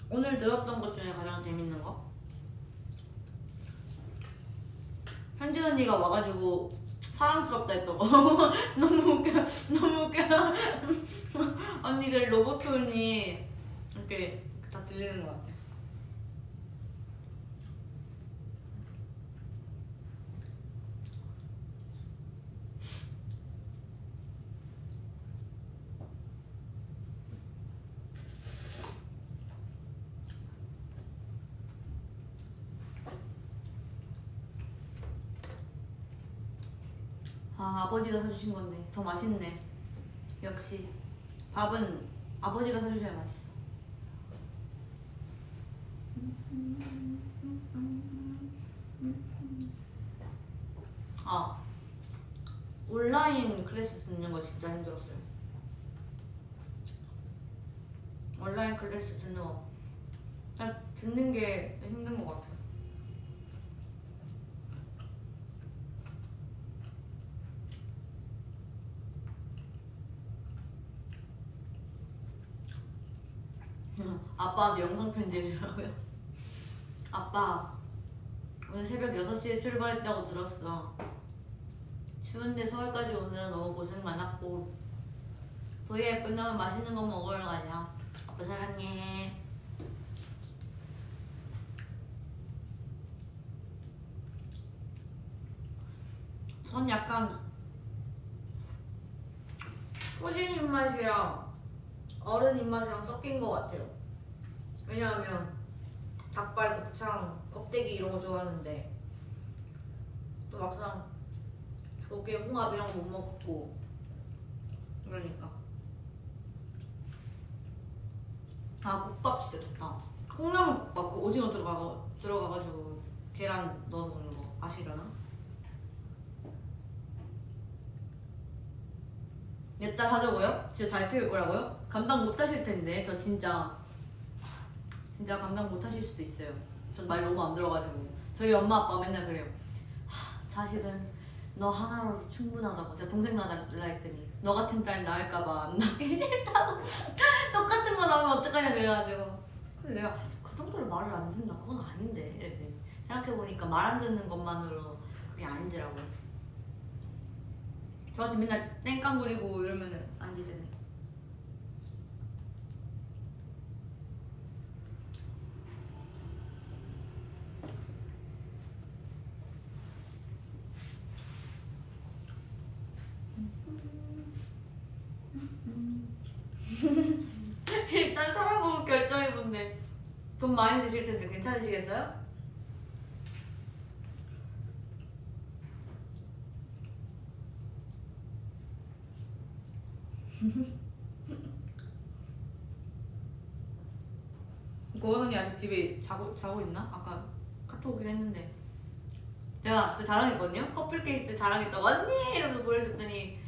Speaker 1: 오늘 들었던 것 중에 가장 재밌는 거? 현진 언니가 와가지고 사랑스럽다 했던 거 너무 웃겨. 너무 웃겨. 언니들 로봇 톤이 이렇게 다 들리는 것 같아. 아, 아버지가 사주신 건데 더 맛있네. 역시 밥은 아버지가 사주셔야 맛있어. 아, 온라인 클래스 듣는 거 진짜 힘들었어요. 온라인 클래스 듣는 거 그냥 듣는 게 힘든 것 같아요. 아빠한테 영상 편지해주라고요? 아빠, 오늘 새벽 6시에 출발했다고 들었어. 추운데 서울까지 오느라 너무 고생 많았고 V앱 끝나면 맛있는 거 먹으러 가자. 아빠 사랑해. 전 약간 꾸진 입맛이랑 어른 입맛이랑 섞인 것 같아요. 왜냐하면 닭발, 곱창, 껍데기 이런 거 좋아하는데 또 막상 조개, 홍합 이런 거 못 먹고 그러니까. 아, 국밥 진짜 좋다. 콩나물 국밥, 그 오징어 들어가가지고 계란 넣어서 먹는 거 아시려나? 내 딸 하자고요? 진짜 잘 키울 거라고요? 감당 못 하실 텐데 저 진짜 감당 못 하실 수도 있어요. 전 말 너무 안 들어가지고. 저희 엄마 아빠가 맨날 그래요. 자식은 너 하나로도 충분하다고. 제가 동생 낳으라 했더니 너 같은 딸 낳을까봐 안 낳기 싫다고. 똑같은 거 나오면 어떡하냐 그래가지고. 근데 내가 그 정도로 말을 안 듣나? 그건 아닌데 이랬더니 생각해보니까 말 안 듣는 것만으로 그게 아니더라고요. 저같이 맨날 땡깡 부리고 이러면은 안 되잖아요. 일단 살아보고 결정해본데 돈 많이 드실 텐데 괜찮으시겠어요? 고은 언니 아직 집에 자고 있나? 아까 카톡 오긴 했는데 내가 그 자랑했거든요? 커플 케이스 자랑했다고 언니! 이러면서 보내줬더니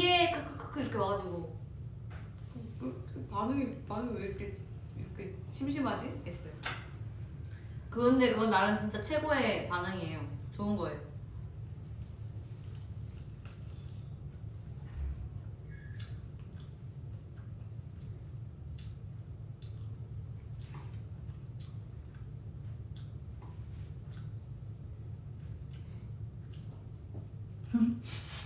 Speaker 1: 예! 크크크크 이렇게 와가지고 반응이 왜 이렇게 심심하지? 했어요. 근데 그건 나름 진짜 최고의 반응이에요. 좋은 거예요.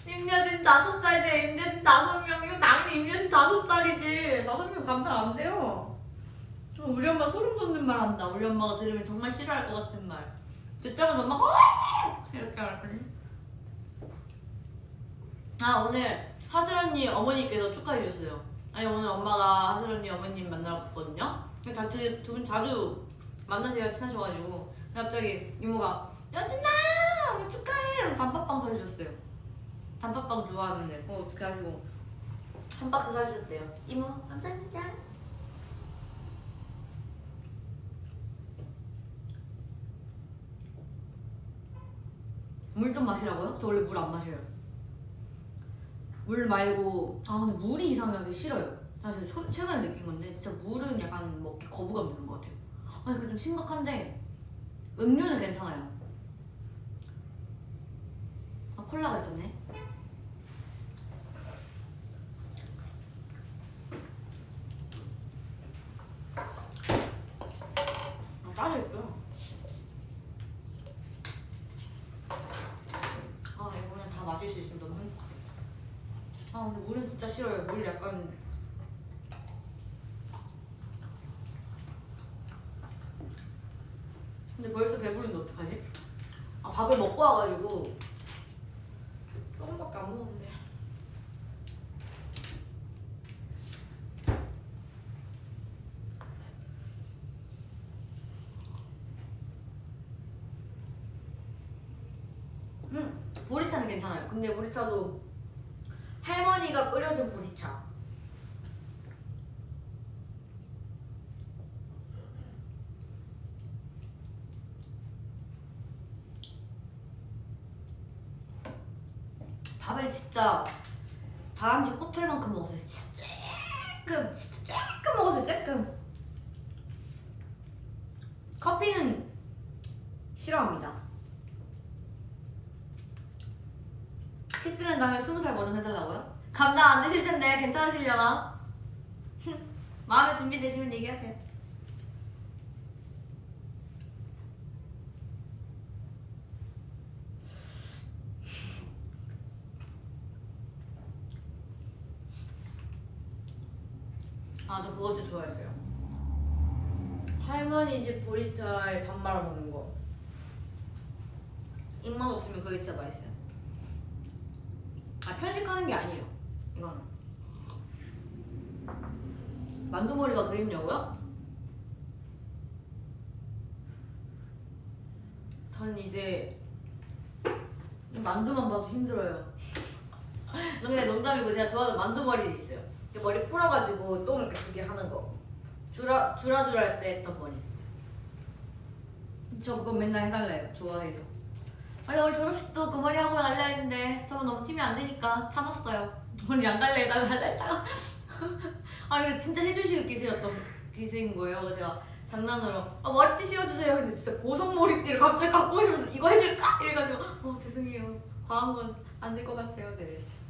Speaker 1: 임여진 5살 대 임여진 5명. 이거 당연히 임여진 5살이지. 5명 감당 안 돼요. 우리 엄마 소름 돋는 말 한다. 우리 엄마가 들으면 정말 싫어할 것 같은 말. 듣자마자 엄마가 이렇게 말하거든요. 아, 오늘 하슬 언니 어머니께서 축하해 주셨어요. 아니, 오늘 엄마가 하슬 언니 어머님 만나러 갔거든요. 두 분 자주 만나세요. 친하셔가지고 갑자기 이모가 여진아 오늘 축하해 이러면 단팥빵 사주셨어요. 단팥빵 좋아하는데 그래가지고 한 박스 사주셨대요. 이모 감사합니다. 물 좀 마시라고요? 저 원래 물 안 마셔요. 물 말고 근데 물이 이상하게 싫어요. 사실 최근에 느낀 건데 진짜 물은 약간 먹기 거부감 드는 것 같아요. 아니 그게 좀 심각한데 음료는 괜찮아요. 콜라가 있었네. 따져 있고요. 아 근데 물은 진짜 싫어요. 물 약간 근데 벌써 배부른데 어떡하지? 아 밥을 먹고 와가지고 조금밖에 안 먹었는데. 보리차는 괜찮아요. 근데 보리차도 할머니가 끓여준 보리차. 밥을 진짜 다람쥐 호텔만큼 먹었어요. 진짜 조금 먹었어요. 조금. 커피는 싫어합니다. 키스는 다음에 20살 버전 해달라고요? 감당 안 되실 텐데 괜찮으시려나? 마음의 준비되시면 얘기하세요. 아 저 그거 진짜 좋아했어요. 할머니 집 보리차에 밥 말아 먹는 거. 입맛 없으면 그게 진짜 맛있어요. 아 편식하는 게 아니에요. 이거는 만두머리가 그립냐고요? 전 이제 이 만두만 봐도 힘들어요. 근데 농담이고 제가 좋아하는 만두머리 있어요. 머리 풀어가지고 똥 이렇게 두개 하는 거. 주라주라 할 때 했던 머리. 저 그거 맨날 해달래요. 좋아해서. 아니 오늘 졸업식도 그 머리 하고 갈려 했는데 저는 너무 팀이 안 되니까 참았어요. 오늘 안 갈래 해달라 했다가 아 근데 진짜 해주실 기세인 거예요. 그래서 제가 장난으로 머리띠 씌워주세요. 근데 진짜 보석 머리띠를 갑자기 갖고 오시면서 이거 해줄까? 이래가지고 죄송해요. 과한 건 안 될 것 같아요. 이랬어요.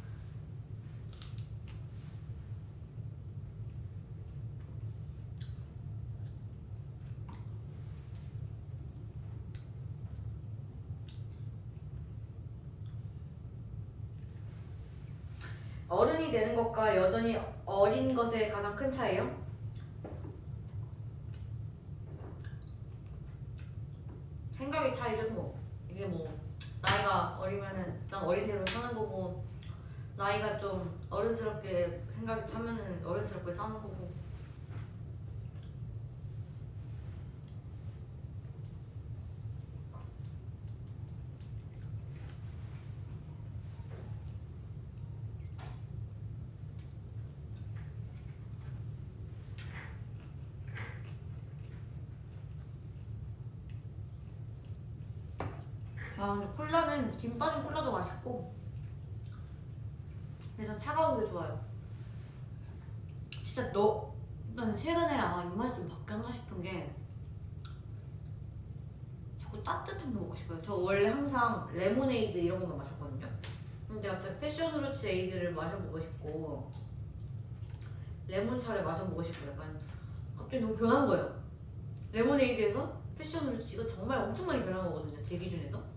Speaker 1: 어른이 되는 것과 여전히 어린 것의 가장 큰 차이요? 생각의 차이죠 뭐. 이게 뭐 나이가 어리면은 난 어린 대로 사는 거고 나이가 좀 어른스럽게 생각이 차면은 어른스럽게 사는 거고. 아 근데 콜라는 김 빠진 콜라도 맛있고 근데 전 차가운 게 좋아요. 진짜 나는 최근에 아마 입맛이 좀 바뀌었나 싶은 게 자꾸 따뜻한 거 먹고 싶어요. 저 원래 항상 레모네이드 이런 것만 마셨거든요. 근데 갑자기 패션후르츠 에이드를 마셔보고 싶고 레몬차를 마셔보고 싶고 약간 갑자기 너무 변한 거예요. 레모네이드에서 패션후르츠 이거 정말 엄청 많이 변한 거거든요. 제 기준에서.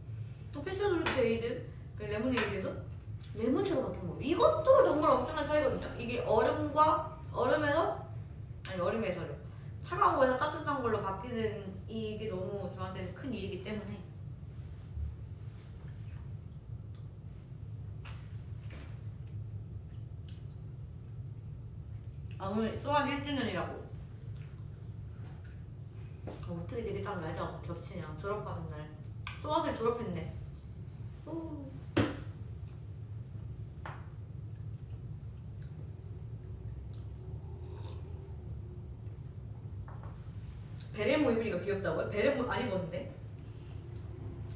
Speaker 1: 또 패션후르츠 에이드 그 레모네이드에서 레몬차로 바뀐 거예요. 이것도 정말 엄청난 차이거든요. 이게 얼음에서요. 차가운 거에서 따뜻한 걸로 바뀌는 이게 너무 저한테는 큰 일이기 때문에. 오늘 소환 1주년이라고. 어떻게 되게 딱 날짜가 겹치냐. 졸업하는 날. 소아을 졸업했네. 오. 베레모 입으니까 귀엽다고요? 베레모 안 입었는데?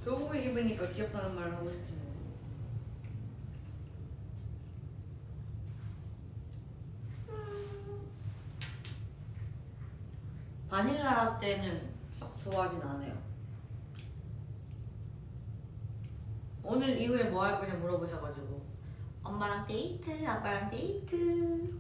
Speaker 1: 교복 입으니까 귀엽다는 말을 하고 싶으시네. 바닐라 라떼는 썩 좋아하진 않아요. 오늘 이후에 뭐 할 거냐 물어보셔가지고 엄마랑 데이트, 아빠랑 데이트.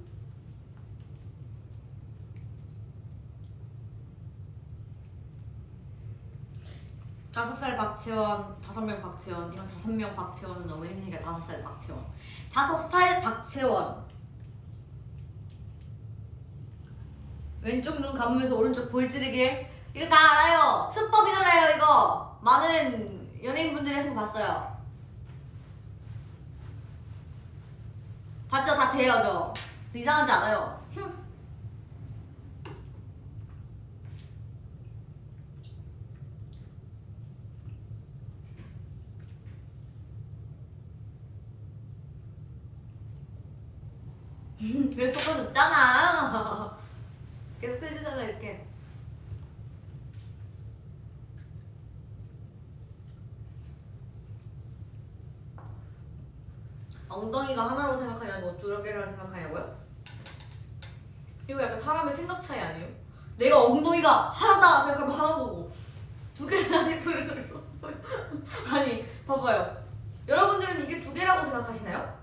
Speaker 1: 5살 박채원, 5명 박채원. 이건 5명 박채원은 너무 힘드니까 5살 박채원. 5살 박채원. 왼쪽 눈 감으면서 오른쪽 볼 찌르기. 이거 다 알아요. 수법이잖아요 이거. 많은 연예인분들이 하신 거 봤어요. 봤죠? 다 돼요 저. 이상하지 않아요. 그래서 쏟아줬잖아. 계속 해주잖아 이렇게. 엉덩이가 하나로 생각하냐고 두 개를 생각하냐고요? 이거 약간 사람의 생각 차이 아니에요? 내가 엉덩이가 하나다 생각하면 하나 거고 두 개나 생각하면 아니 봐봐요. 여러분들은 이게 두 개라고 생각하시나요?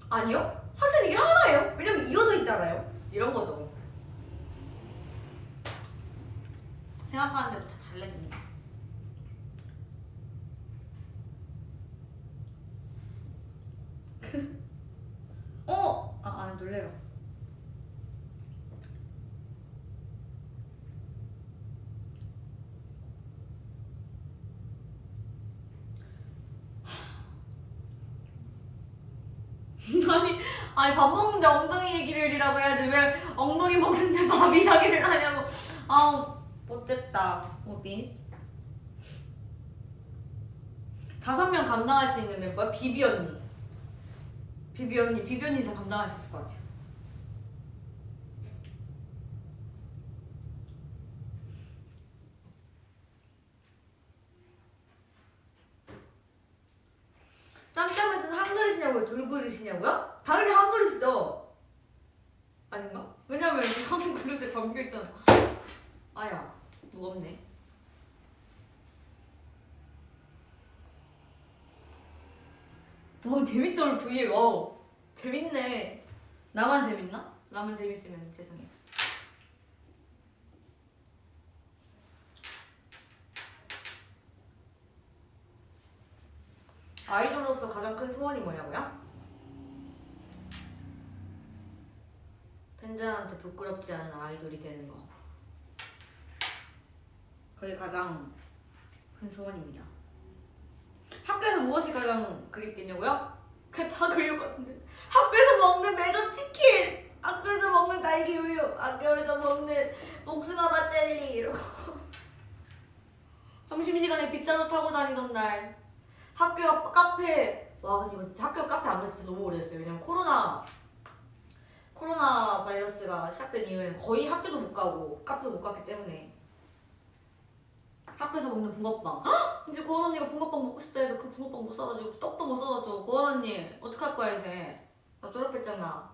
Speaker 1: 아니요? 사실 이게 하나예요. 왜냐면 이어져 있잖아요. 이런 거죠. 생각하는 대로 다 달라집니다. 놀래요. 아니 밥 먹는데 엉덩이 얘기를이라고 해야지 왜 엉덩이 먹는데 밥 이야기를 하냐고. 아우 못됐다 오비. 5명 감당할 수 있는 멤버야? 비비 언니. 비비 언니 이상 감당할 수 있을 것 같아요. 짬짬에서는 한 그릇이냐고요? 2그릇이냐고요? 당연히 한 그릇이죠. 아닌가? 왜냐면 이렇게 한 그릇에 담겨있잖아요. 아야 무겁네. 와 재밌다 우리 브이앱. 와우 재밌네. 나만 재밌나? 나만 재밌으면 죄송해요. 아이돌로서 가장 큰 소원이 뭐냐고요? 팬들한테 부끄럽지 않은 아이돌이 되는 거. 그게 가장 큰 소원입니다. 학교에서 무엇이 가장 그립겠냐고요? 그냥 다 그리울 것 같은데. 학교에서 먹는 매점 치킨, 학교에서 먹는 딸기 우유, 학교에서 먹는 복숭아맛 젤리 이러고 점심시간에 빗자루 타고 다니던 날 학교 앞 카페. 와 근데 이거 진짜 학교 카페 안 가서 진짜 너무 오래됐어요. 왜냐면 코로나 바이러스가 시작된 이후에는 거의 학교도 못 가고 카페도 못 갔기 때문에 학교에서 먹는 붕어빵. 헉! 이제 고원 언니가 붕어빵 먹고 싶다 해도 그 붕어빵 못 사다 주고 떡도 못 사다 줘. 고원 언니 어떡할 거야 이제. 나 졸업했잖아.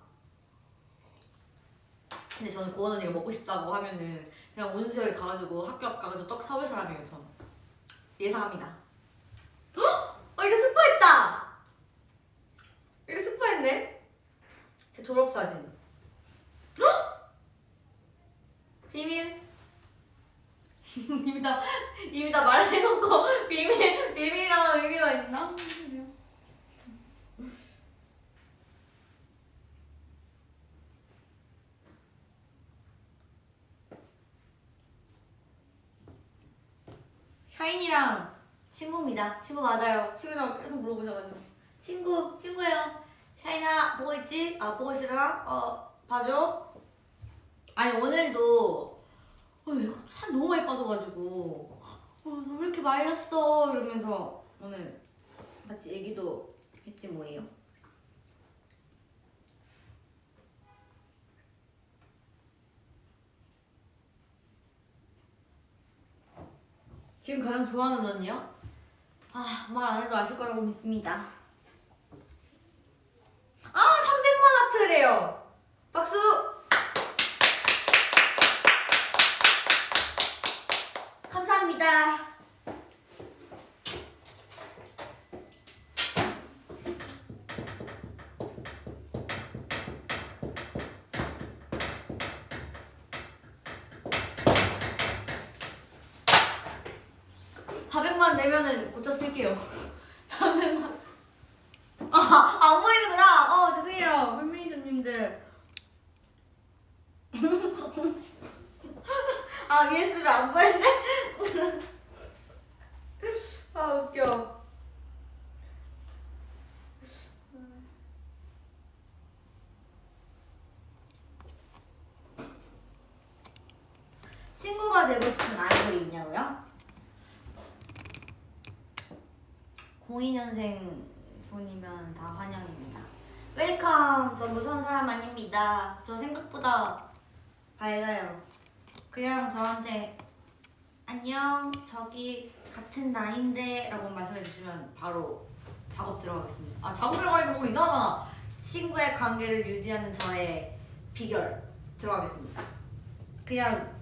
Speaker 1: 근데 저는 고원 언니가 먹고 싶다고 하면은 그냥 온수역에 가가지고 학교 앞 가가지고 떡 사올 사람이에요. 저는 예상합니다. 헉! 이거 스포했다. 이거 스포했네. 제 졸업사진. 헉! 비밀. 이미 다 말해놓고 비밀이라는 의미가 있나? 샤인이랑 친구입니다. 친구 맞아요. 친구랑 계속 물어보셔가지고 친구예요. 샤인아 보고 있지? 아 보고 있으려나? 봐줘. 아니 오늘도 얘가 살 너무 많이 빠져가지고 너 왜 이렇게 말랐어 이러면서 오늘 같이 얘기도 했지 뭐예요. 지금 가장 좋아하는 언니요? 말 안 해도 아실 거라고 믿습니다. 300만 하트래요. 박수. 감사합니다. 400만 되면은 고쳐 쓸게요. 400만. 안 보이는구나. 죄송해요. 팬매니저님들. USB 안 보이네? 웃겨. 친구가 되고 싶은 아이돌이 있냐고요? 02년생 분이면 다 환영입니다. 웰컴. 저 무서운 사람 아닙니다. 저 생각보다 밝아요. 그냥 저한테 안녕 저기 같은 나이인데 라고 말씀해 주시면 바로 작업 들어가겠습니다. 작업 들어가니까 너무 이상하잖아. 친구의 관계를 유지하는 저의 비결 들어가겠습니다. 그냥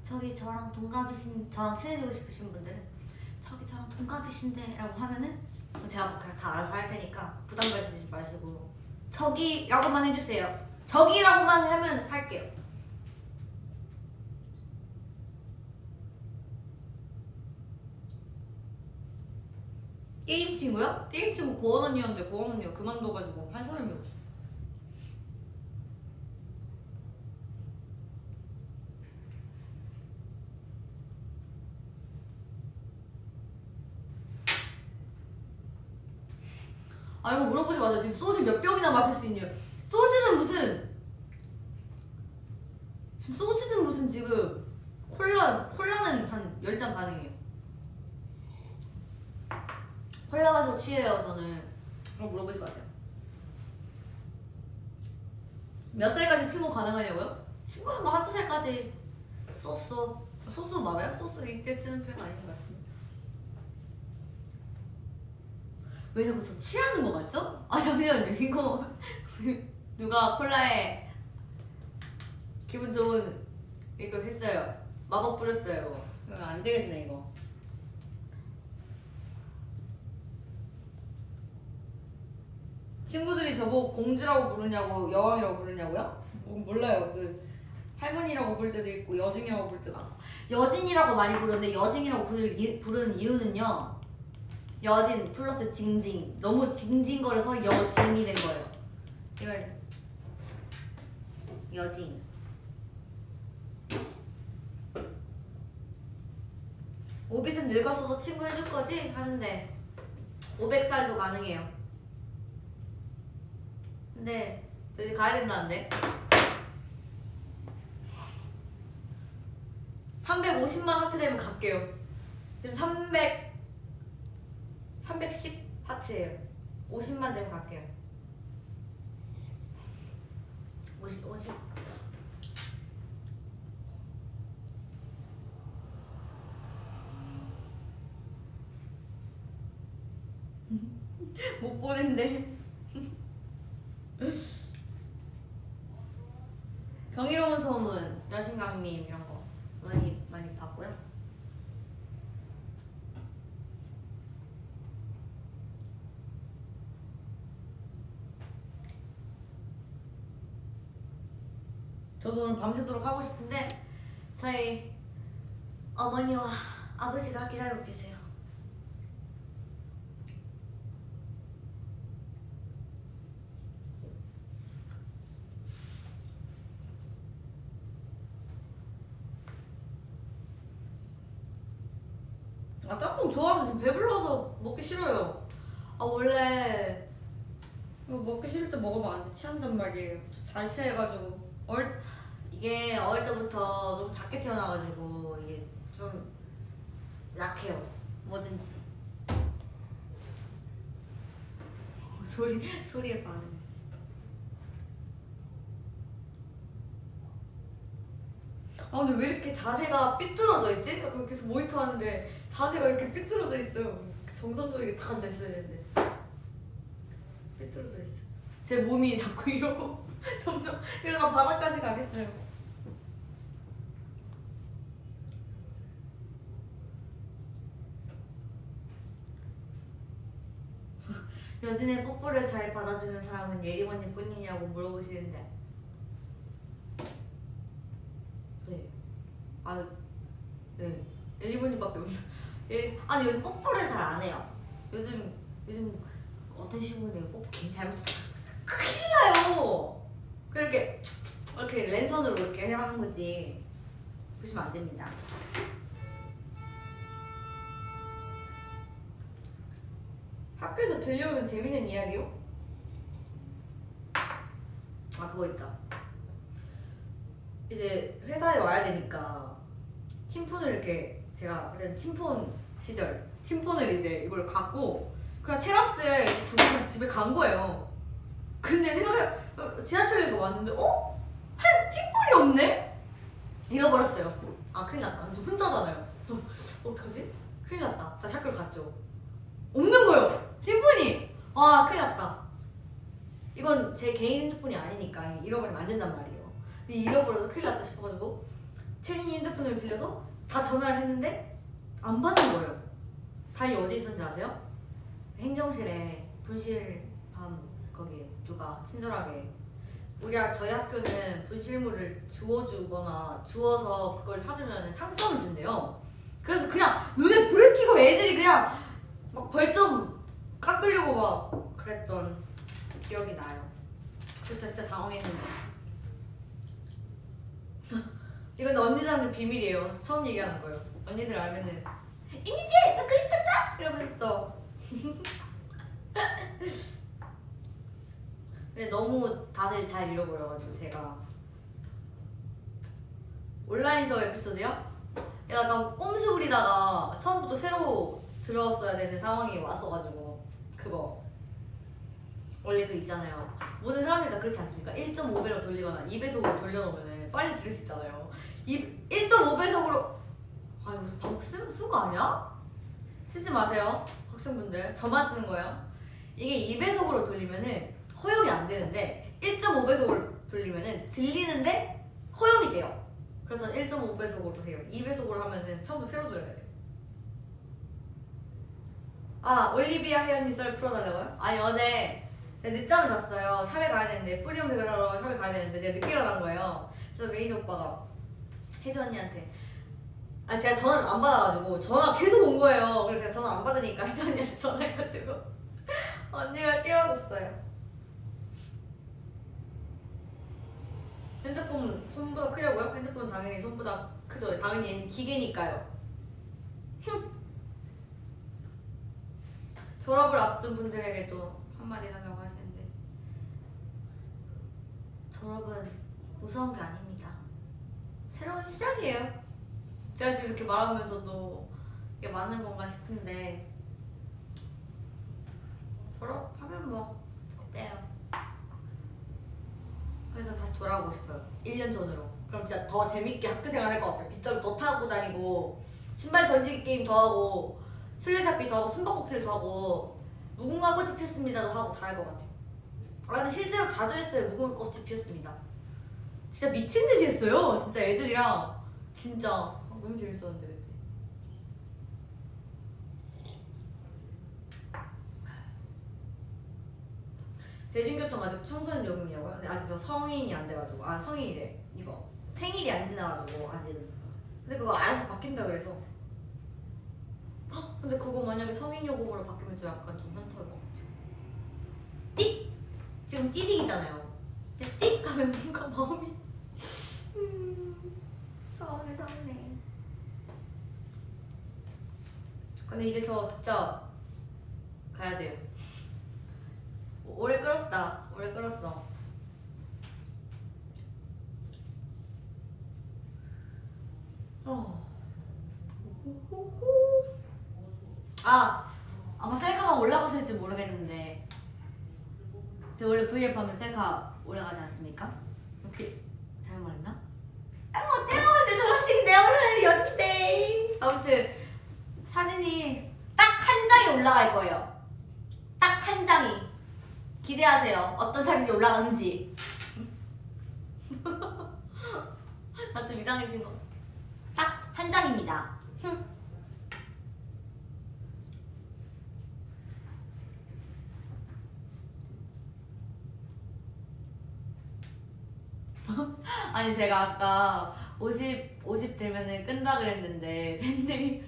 Speaker 1: 저기 저랑 동갑이신, 저랑 친해지고 싶으신 분들은 저기 저랑 동갑이신데 라고 하면은 제가 그냥 다 알아서 할 테니까 부담 가지지 마시고 저기 라고만 해주세요. 저기라고만 하면 할게요. 게임 친구요? 게임 친구 고원 언니였는데 고원 언니가 그만둬가지고 할 사람이 없어. 이거 물어보지 마세요. 지금 소주 몇 병이나 마실 수 있냐? 소주는 무슨 지금 콜라는 한 10잔 가능해요. 콜라 마시고 취해요 저는. 물어보지 마세요. 몇 살까지 친구 가능하냐고요? 친구는 뭐 한두 살까지 소스 말아요? 소스 이때 쓰는 표현 아닌 것 같은데. 왜 자꾸 저 취하는 거 같죠? 잠시만요. 이거 누가 콜라에 기분 좋은 이거 했어요. 마법 뿌렸어요. 이거 안 되겠네 이거. 친구들이 저보고 공주라고 부르냐고 여왕이라고 부르냐고요? 몰라요. 그 할머니라고 부를 때도 있고 여징이라고 부를 때도 많고. 여징이라고 많이 부르는데 여징이라고 부르는 이유는요. 여진 플러스 징징. 너무 징징거려서 여징이 된 거예요. 이건 여징. 오빛은 늙었어도 친구 해줄 거지? 하는데 500살도 가능해요. 근데 저 이제 가야 된다는데 350만 하트 되면 갈게요. 지금 310 하트예요. 50만 되면 갈게요. 50 못 보낸대. 경이로운 소문, 여신강림 이런 거 많이 봤고요. 저도 오늘 밤새도록 하고 싶은데 저희 어머니와 아버지가 기다리고 계세요. 짬뽕 좋아하는데 지금 배불러서 먹기 싫어요. 원래 이거 먹기 싫을 때 먹으면 안 돼. 취한단 말이에요. 잘 취해가지고 이게 어릴 때부터 너무 작게 태어나가지고 이게 좀 약해요. 뭐든지. 소리에 반응했어. 근데 왜 이렇게 자세가 삐뚤어져 있지? 계속 모니터 하는데 자세가 이렇게 삐뚤어져 있어요. 정상적이게 딱 앉아 있어야 되는데 삐뚤어져 있어. 제 몸이 자꾸 이러고 점점 이러다 바닥까지 가겠어요. 여진의 뽀뽀를 잘 받아주는 사람은 예림언니 뿐이냐고 물어보시는데 네. 네. 예림언니밖에 없나? 아니 요즘 뽀뽀를 잘 안 해요. 요즘 어떤 친구들이 뽀뽀 괜히 잘못 큰일 나요. 그렇게 이렇게 랜선으로 이렇게 하는 거지. 보시면 안 됩니다. 학교에서 들려오는 재밌는 이야기요? 아 그거 있다. 이제 회사에 와야 되니까 팀폰을 이렇게 제가 그때 팀폰 시절 팀폰을 이제 이걸 갖고 그냥 테라스에 두고 집에 간 거예요. 근데 지하철역에 왔는데 팀폰이 없네? 잃어버렸어요. 아 큰일 났다. 근데 혼자잖아요. 그래서 어떡하지? 큰일 났다. 다시 학교를 갔죠. 없는 거예요. 팀폰이. 아 큰일 났다. 이건 제 개인 핸드폰이 아니니까 잃어버리면 안 된단 말이에요. 근데 잃어버려서 큰일 났다 싶어가지고 채린이 핸드폰을 빌려서 다 전화를 했는데 안 받는 거예요. 다행히 어디 있었는지 아세요? 행정실에 분실함 거기 누가 친절하게 저희 학교는 분실물을 주워주거나 주워서 그걸 찾으면 상점을 준대요. 그래서 그냥 눈에 불을 켜고 애들이 그냥 막 벌점 깎으려고 막 그랬던 기억이 나요. 그래서 진짜 당황했는데 이건 언니들한테 비밀이에요. 처음 얘기하는 거예요. 언니들 알면은 이니지 나 그립쳤다 이러면서 또 근데 너무 다들 잘 잃어버려가지고 제가 온라인 수업 에피소드요? 약간 꼼수 부리다가 처음부터 새로 들어왔어야 되는 상황이 왔어가지고 그거 원래 그 있잖아요. 모든 사람들이 다 그렇지 않습니까? 1.5배로 돌리거나 2배속으로 돌려놓으면 빨리 들을 수 있잖아요. 1.5배속으로 아 이거 방금 쓴 거 아니야? 쓰지 마세요 학생분들. 저만 쓰는 거예요. 이게 2배속으로 돌리면은 허용이 안 되는데 1.5배속으로 돌리면은 들리는데 허용이 돼요. 그래서 1.5배속으로 해요. 2배속으로 하면은 처음부터 새로 들어야 돼요. 아 올리비아 혜연이 썰 풀어달라고요? 아니 어제 내가 늦잠을 잤어요. 샵에 가야 되는데 뿌리염 대결하러 샵에 가야 되는데 내가 늦게 일어난 거예요. 그래서 매니저 오빠가 혜주 언니한테 제가 전화를 안 받아가지고 전화 계속 온 거예요. 그래서 제가 전화 안 받으니까 혜주 언니한테 전화해가지고 언니가 깨워줬어요. 핸드폰 손보다 크려고요? 핸드폰은 당연히 손보다 크죠. 당연히 얘는 기계니까요. 졸업을 앞둔 분들에게도 한마디 하려고 하시는데 졸업은 무서운 게 아닙니다. 새로운 시작이에요. 제가 지금 이렇게 말하면서도 이게 맞는 건가 싶은데 졸업하면 뭐 어때요? 그래서 다시 돌아가고 싶어요. 1년 전으로. 그럼 진짜 더 재밌게 학교 생활할 것 같아요. 빗자루 더 타고 다니고 신발 던지기 게임 더 하고 술래잡기 더 하고 숨바꼭질 더 하고 무궁화 꽃이 피었습니다도 하고 다 할 것 같아요. 근데 실제로 자주 했어요. 무궁화 꽃이 피었습니다. 진짜 미친 듯이 했어요. 진짜 애들이랑 진짜 너무 재밌었는데 그때. 대중교통 아직 청소년 요금이냐고요? 근데 아직 저 성인이 안 돼가지고 성인이래. 이거 생일이 안 지나가지고 아직은. 근데 그거 아직 바뀐다 그래서. 근데 그거 만약에 성인 요금으로 바뀌면 저 약간 좀 현타올 것 같아요. 띡! 지금 띠딩이잖아요. 띡 가면 뭔가 마음이 서운해. 근데 이제 저 진짜 가야 돼요. 오래 끌었다. 오래 끌었어. 아마 셀카가 올라갔을지 모르겠는데 저 원래 V앱 하면 셀카 올라가지 않습니까? 이렇게 잘못 말했나? 뭐 때문에 결혼식이 내 오늘 여진데 아무튼 사진이 딱 한 장이 올라갈 거예요. 딱 한 장이. 기대하세요. 어떤 사진이 올라가는지. 나 좀 이상해진 것 같아. 딱 한 장입니다. 아니 제가 아까 50 되면은 끈다 그랬는데 팬님이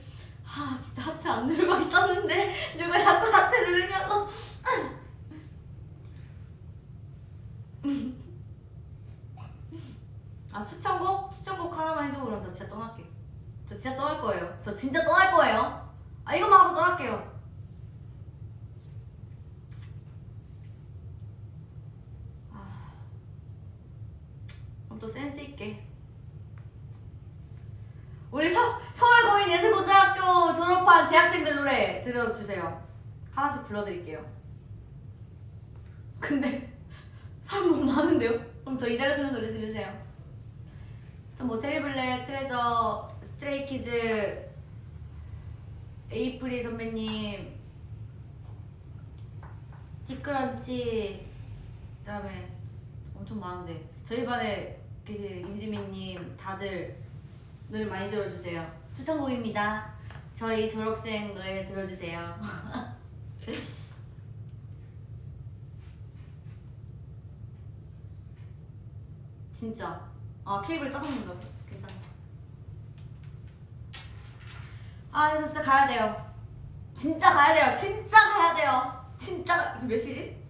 Speaker 1: 진짜 하트 안 누르고 있었는데 누가 자꾸 하트 누르냐고. 추천곡 하나만 해주고 그럼 저 진짜 떠날게요. 저 진짜 떠날 거예요. 저 진짜 떠날 거예요. 이거만 하고 떠날게요. 그럼 또 센스 있게 우리 서울공인예술고등학교 졸업한 재학생들 노래 들려주세요. 하나씩 불러드릴게요. 근데 사람 너무 많은데요? 그럼 저 이달의 소년 노래 들으세요. 뭐 제이블랙, 트레저, 스트레이키즈, 에이프릴 선배님, 디크런치, 그다음에 엄청 많은데 저희 반에 계신 임지민님 다들 노래 많이 들어주세요. 추천곡입니다. 저희 졸업생 노래 들어주세요. 진짜 케이블 짜장면도 괜찮아. 그래서 진짜 가야 돼요. 진짜 가야 돼요. 진짜 가야 돼요. 진짜 몇 시지?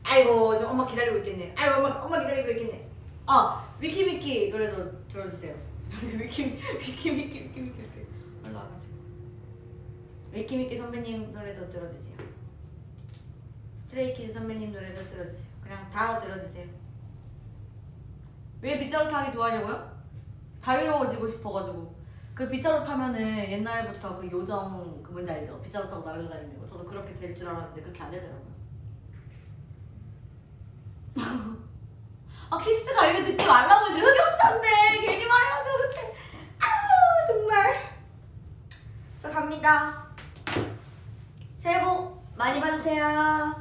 Speaker 1: 아이고 저 엄마 기다리고 있겠네. 아이고 엄마 기다리고 있겠네. 위키미키 노래도 들어주세요. 위키미키 올라와가지고 위키미키 선배님 노래도 들어주세요. 스트레이키즈 선배님 노래도 들어주세요. 그냥 다 들어주세요. 왜 빗자루 타기 좋아하냐고요? 자유로워지고 싶어가지고. 그 빗자루 타면은 옛날부터 그 요정 그 뭔지 알죠? 빗자루 타고 날아다니는 거. 저도 그렇게 될 줄 알았는데 그렇게 안 되더라고요. 키스가 이거 듣지 말라고 흑역사인데 괜히 말해가지고 그때. 정말. 저 갑니다. 새해 복 많이 받으세요.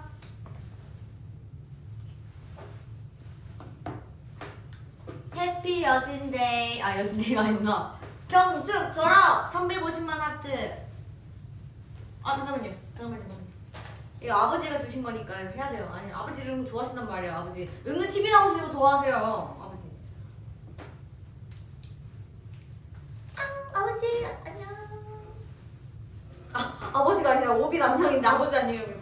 Speaker 1: 해피 여진데이. 여진데이가 아니구나. 경축 졸업 350만 하트. 잠깐만요. 이거 아버지가 주신 거니까 해야 돼요. 아니 아버지 이런 거 좋아하신단 말이에요. 아버지 은근 TV 나오시는 거 좋아하세요. 아버지. 아버지 안녕. 아버지가 아니라 오비 남편인데 아버지 아니에요.